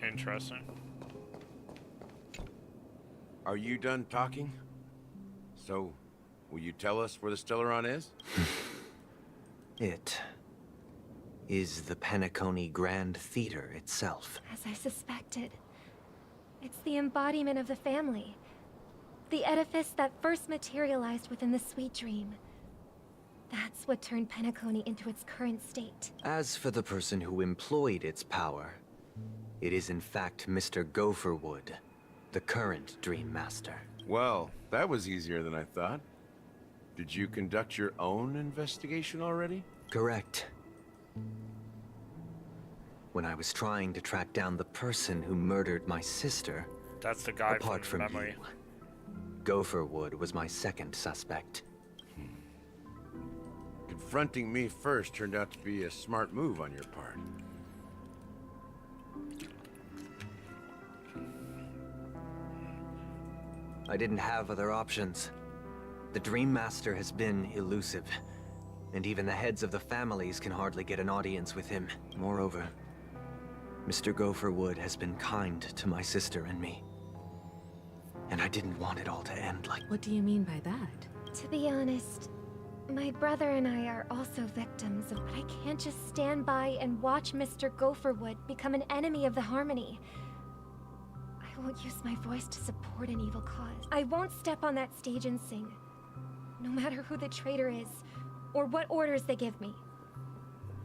Interesting. Are you done talking? So, will you tell us where the Stellaron is? It is the Penacony Grand Theater itself. As I suspected. It's the embodiment of the family. The edifice that first materialized within the Sweet Dream. That's what turned Penacony into its current state. As for the person who employed its power, it is in fact Mr. Gopherwood, the current Dream Master. Well, that was easier than I thought. Did you conduct your own investigation already? Correct. When I was trying to track down the person who murdered my sister, that's the guy apart from memory. You, Gopherwood was my second suspect. Confronting me first turned out to be a smart move on your part. I didn't have other options. The Dream Master has been elusive, and even the heads of the families can hardly get an audience with him. Moreover, Mr. Gopherwood has been kind to my sister and me. And I didn't want it all to end like... What do you mean by that? To be honest, my brother and I are also victims of... But I can't just stand by and watch Mr. Gopherwood become an enemy of the Harmony. I won't use my voice to support an evil cause. I won't step on that stage and sing, no matter who the traitor is, or what orders they give me.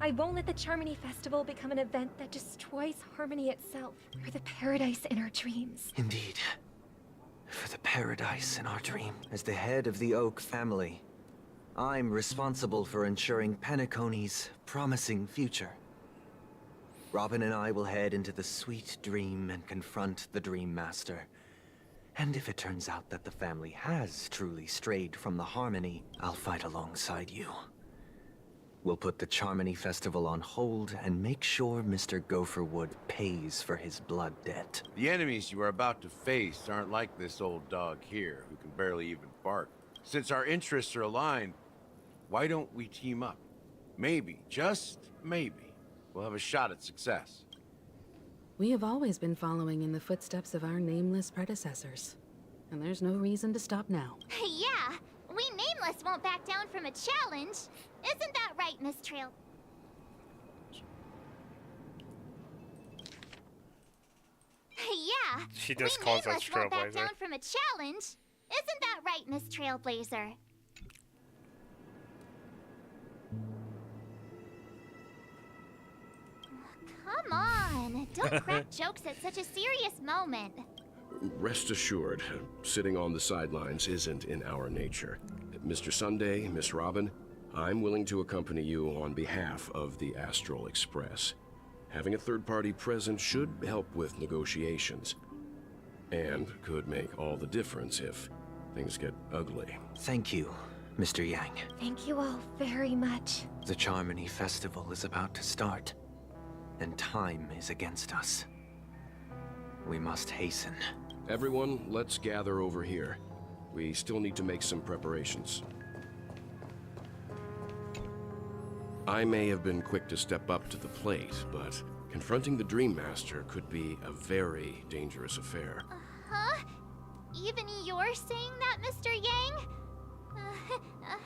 I won't let the Charmony Festival become an event that destroys Harmony itself, or the paradise in our dreams. Indeed. For the paradise in our dream. As the head of the Oak family, I'm responsible for ensuring Penacony's promising future. Robin and I will head into the Sweet Dream and confront the Dream Master. And if it turns out that the family has truly strayed from the Harmony, I'll fight alongside you. We'll put the Charmony Festival on hold and make sure Mr. Gopherwood pays for his blood debt. The enemies you are about to face aren't like this old dog here, who can barely even bark. Since our interests are aligned, why don't we team up? maybe, just maybe, we'll have a shot at success. We have always been following in the footsteps of our nameless predecessors. And there's no reason to stop now. Yeah, we Nameless won't back down from a challenge. Isn't that right, Miss Trail? Yeah, She just we calls us Nameless won't back Trailblazer. down from a challenge. Isn't that right, Miss Trailblazer? Come on, don't crack jokes at such a serious moment. Rest assured, sitting on the sidelines isn't in our nature. Mr. Sunday, Miss Robin, I'm willing to accompany you on behalf of the Astral Express. Having a third party present should help with negotiations. And could make all the difference if things get ugly. Thank you, Mr. Yang. Thank you all very much. The Charmony Festival is about to start, and time is against us. We must hasten. Everyone, let's gather over here. We still need to make some preparations. I may have been quick to step up to the plate, but confronting the Dream Master could be a very dangerous affair. Huh? Even you're saying that, Mr. Yang?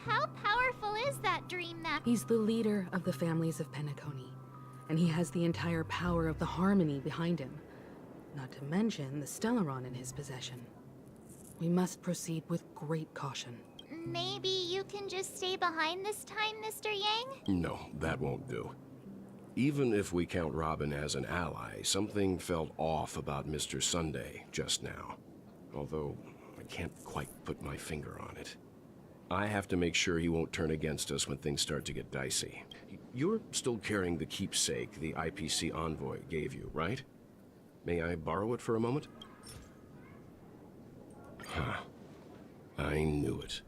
How powerful is that Dream Master? He's the leader of the families of Penacony, and he has the entire power of the Harmony behind him. Not to mention the Stellaron in his possession. We must proceed with great caution. Maybe you can just stay behind this time, Mr. Yang? No, that won't do. Even if we count Robin as an ally, something felt off about Mr. Sunday just now. Although, I can't quite put my finger on it. I have to make sure he won't turn against us when things start to get dicey. You're still carrying the keepsake the IPC envoy gave you, right? May I borrow it for a moment? Huh. I knew it.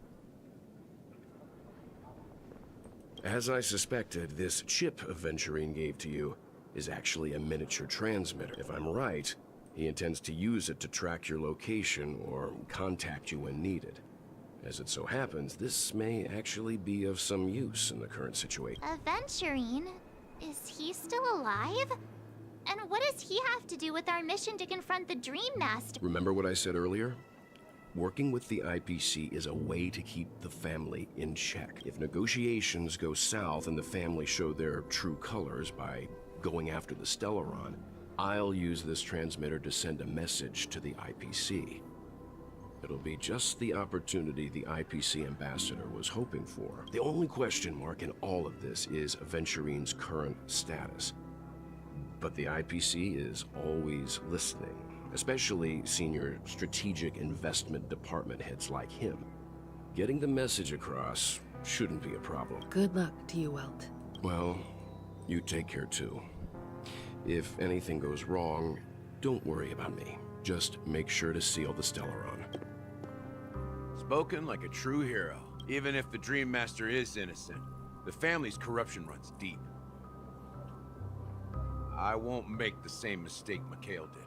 As I suspected, this chip Aventurine gave to you is actually a miniature transmitter. If I'm right, he intends to use it to track your location or contact you when needed. As it so happens, this may actually be of some use in the current situation. Aventurine? Is he still alive? And what does he have to do with our mission to confront the Dream Master? Remember what I said earlier? Working with the IPC is a way to keep the family in check. If negotiations go south and the family show their true colors by going after the Stellaron, I'll use this transmitter to send a message to the IPC. It'll be just the opportunity the IPC ambassador was hoping for. The only question mark in all of this is Aventurine's current status. But the IPC is always listening, especially senior strategic investment department heads like him. Getting the message across shouldn't be a problem. Good luck to you, Welt. Well, you take care too. If anything goes wrong, don't worry about me. Just make sure to seal the Stellaron. Spoken like a true hero. Even if the Dream Master is innocent, the family's corruption runs deep. I won't make the same mistake Mikhail did.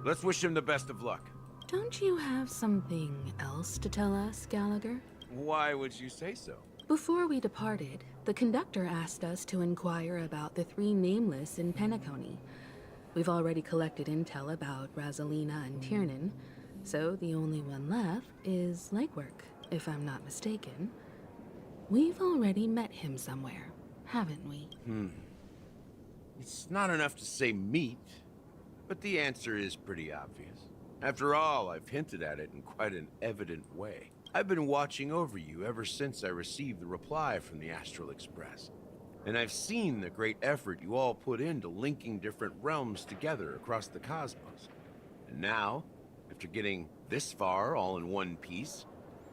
Let's wish him the best of luck. Don't you have something else to tell us, Gallagher? Why would you say so? Before we departed, the conductor asked us to inquire about the three Nameless in Penacony. We've already collected intel about Rosalina and Tiernan, so the only one left is Legwork, if I'm not mistaken. We've already met him somewhere, haven't we? It's not enough to say meet, but the answer is pretty obvious. After all, I've hinted at it in quite an evident way. I've been watching over you ever since I received the reply from the Astral Express. And I've seen the great effort you all put into linking different realms together across the cosmos. And now, after getting this far all in one piece,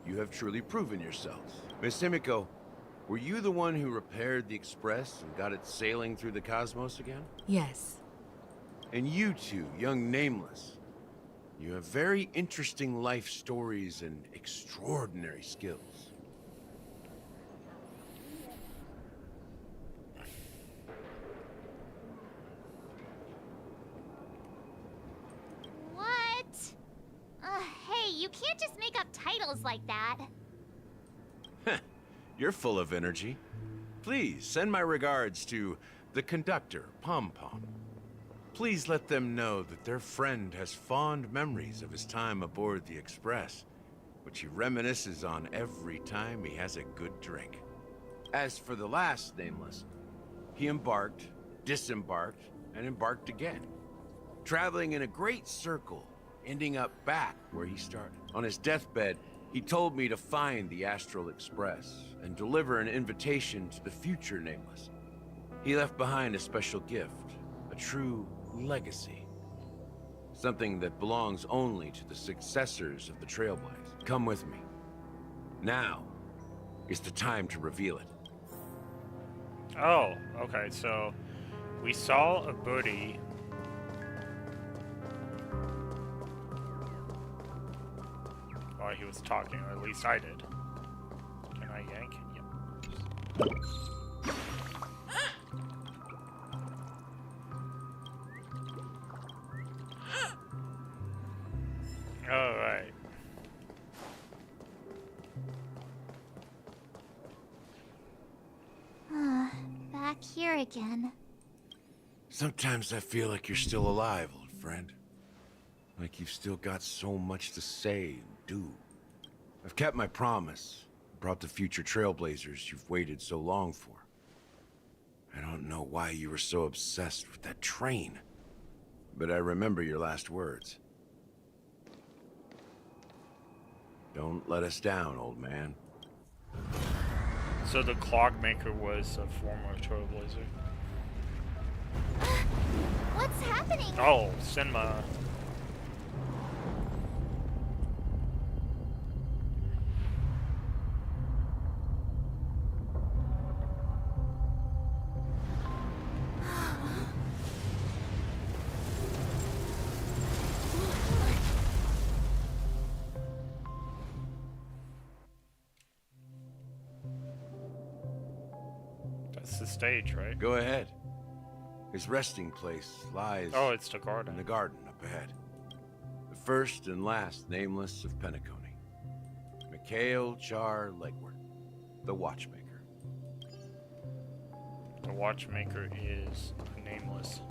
you have truly proven yourselves. Miss Himiko, were you the one who repaired the Express and got it sailing through the cosmos again? Yes. And you two, young Nameless, you have very interesting life stories and extraordinary skills. What? Hey, you can't just make up titles like that. You're full of energy. Please send my regards to the conductor, Pom Pom. Please let them know that their friend has fond memories of his time aboard the Express, which he reminisces on every time he has a good drink. As for the last nameless, he embarked, disembarked, and embarked again, traveling in a great circle, ending up back where he started. On his deathbed, he told me to find the Astral Express and deliver an invitation to the future nameless. He left behind a special gift, a true legacy. Something that belongs only to the successors of the Trailblaze. Come with me. Now is the time to reveal it. Oh, okay, so we saw a booty. While he was talking, or at least I did. Can I yank? Yep. Alright. Back here again. Sometimes I feel like you're still alive, old friend. Like you've still got so much to say and do. I've kept my promise. Brought the future Trailblazers you've waited so long for. I don't know why you were so obsessed with that train. But I remember your last words. Don't let us down, old man. So the Clockmaker was a former Trailblazer. What's happening? Oh, Cinema. That's the stage, right? Go ahead. His resting place lies... Oh, it's the garden. In the garden up ahead. The first and last nameless of Penacony. Mikhail Char Legward, the Watchmaker. The Watchmaker is nameless.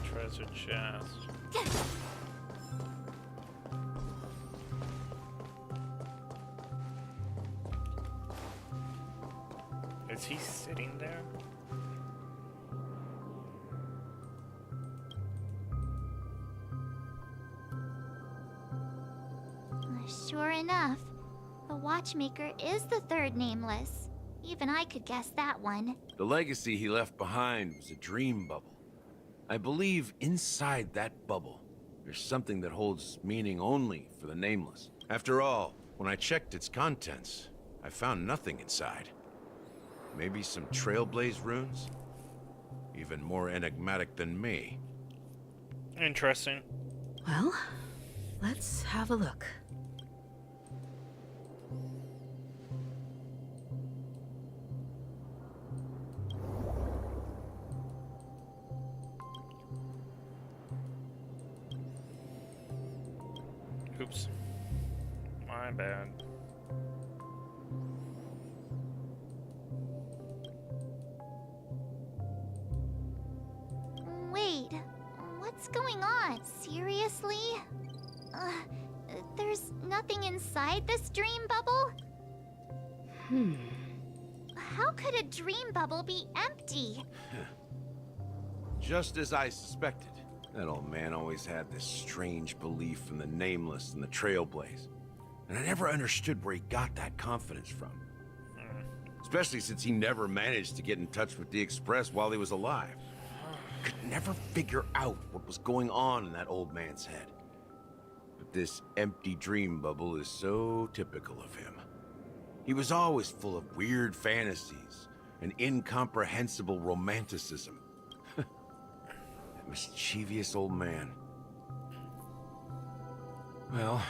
Treasure chest. Is he sitting there? Sure enough, the Watchmaker is the third nameless. Even I could guess that one. The legacy he left behind was a dream bubble. I believe inside that bubble, there's something that holds meaning only for the nameless. After all, when I checked its contents, I found nothing inside. Maybe some Trailblaze runes? Even more enigmatic than me. Interesting. Well, let's have a look. Oops. My bad. Wait, what's going on? Seriously? There's nothing inside this dream bubble? How could a dream bubble be empty? Just as I suspected. That old man always had this strange belief in the nameless and the Trailblaze. And I never understood where he got that confidence from. Especially since he never managed to get in touch with the Express while he was alive. Could never figure out what was going on in that old man's head. But this empty dream bubble is so typical of him. He was always full of weird fantasies and incomprehensible romanticism. That mischievous old man. Well,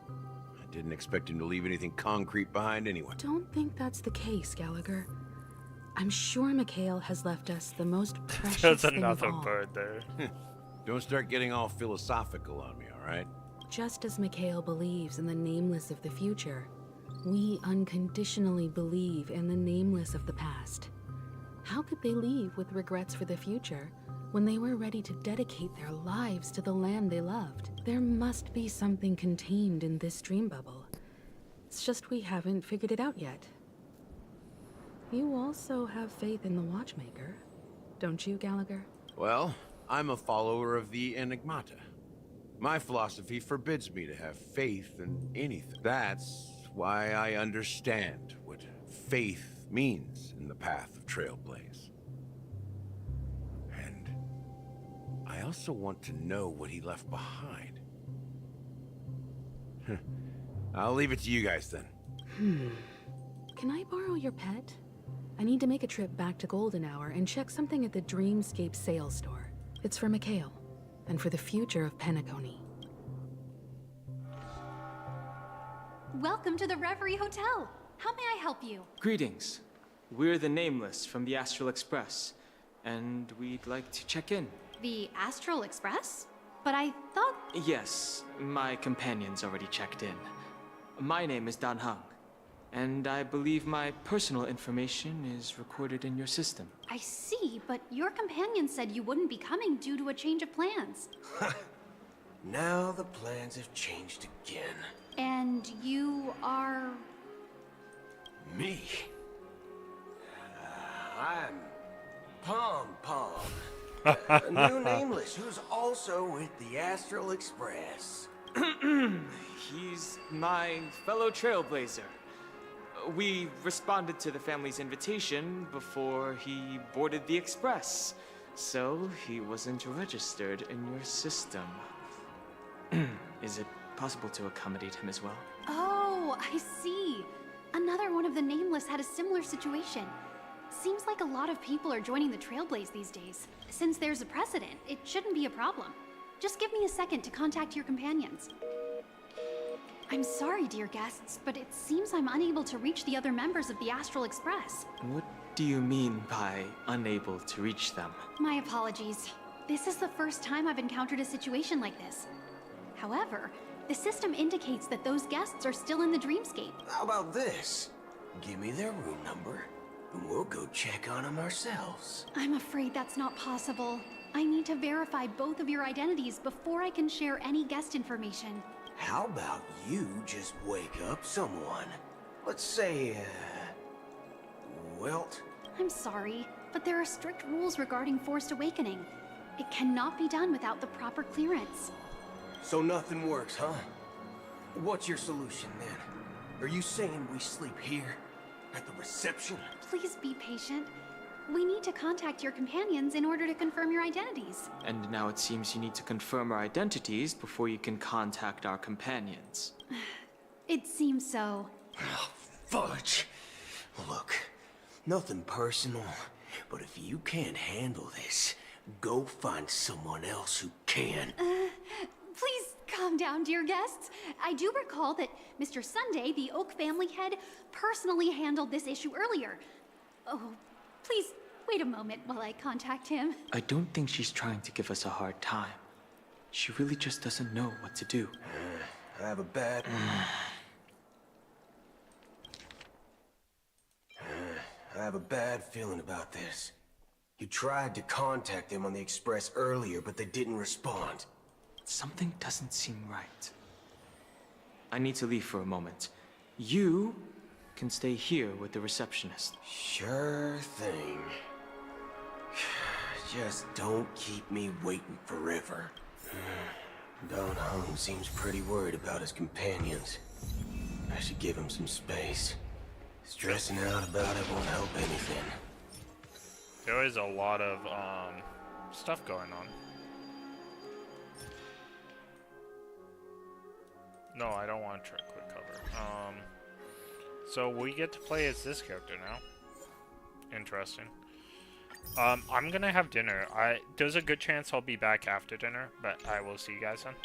I didn't expect him to leave anything concrete behind anyway. Don't think that's the case, Gallagher. I'm sure Mikhail has left us the most precious There's thing of another all. bird there. Don't start getting all philosophical on me, all right? Just as Mikhail believes in the nameless of the future, we unconditionally believe in the nameless of the past. How could they leave with regrets for the future when they were ready to dedicate their lives to the land they loved? There must be something contained in this dream bubble. It's just we haven't figured it out yet. You also have faith in the Watchmaker, don't you, Gallagher? Well, I'm a follower of the Enigmata. My philosophy forbids me to have faith in anything. That's why I understand what faith means in the path of Trailblaze. And I also want to know what he left behind. I'll leave it to you guys then. Can I borrow your pet? I need to make a trip back to Golden Hour and check something at the Dreamscape sales store. It's for Mikhail, and for the future of Penacony. Welcome to the Reverie Hotel. How may I help you? Greetings. We're the Nameless from the Astral Express, and we'd like to check in. The Astral Express? But I thought... Yes, my companion's already checked in. My name is Dan Hang, and I believe my personal information is recorded in your system. I see, but your companion said you wouldn't be coming due to a change of plans. Now the plans have changed again. And you are... Me? I'm Pom Pom, a new Nameless who's also with the Astral Express. He's my fellow Trailblazer. We responded to the family's invitation before he boarded the Express, so he wasn't registered in your system. Is it possible to accommodate him as well? Oh, I see. Another one of the Nameless had a similar situation. Seems like a lot of people are joining the Trailblaze these days. Since there's a precedent, it shouldn't be a problem. Just give me a second to contact your companions. I'm sorry, dear guests, but it seems I'm unable to reach the other members of the Astral Express. What do you mean by unable to reach them? My apologies. This is the first time I've encountered a situation like this. However, the system indicates that those guests are still in the dreamscape. How about this? Give me their room number, and we'll go check on them ourselves. I'm afraid that's not possible. I need to verify both of your identities before I can share any guest information. How about you just wake up someone? Let's say, Welt? I'm sorry, but there are strict rules regarding forced awakening. It cannot be done without the proper clearance. So nothing works, huh? What's your solution then? Are you saying we sleep here? At the reception? Please be patient. We need to contact your companions in order to confirm your identities. And now it seems you need to confirm our identities before you can contact our companions. It seems so. Oh, fudge! Look, nothing personal, but if you can't handle this, go find someone else who can. Please calm down, dear guests. I do recall that Mr. Sunday, the Oak family head, personally handled this issue earlier. Oh, please wait a moment while I contact him. I don't think she's trying to give us a hard time. She really just doesn't know what to do. I have a bad... I have a bad feeling about this. You tried to contact them on the Express earlier, but they didn't respond. Something doesn't seem right. I need to leave for a moment. You can stay here with the receptionist. Sure thing. Just don't keep me waiting forever. Don Hung seems pretty worried about his companions. I should give him some space. Stressing out about it won't help anything. There is a lot of stuff going on. No, I don't want to try quick cover. So we get to play as this character now. Interesting. I'm gonna have dinner. There's a good chance I'll be back after dinner, but I will see you guys then.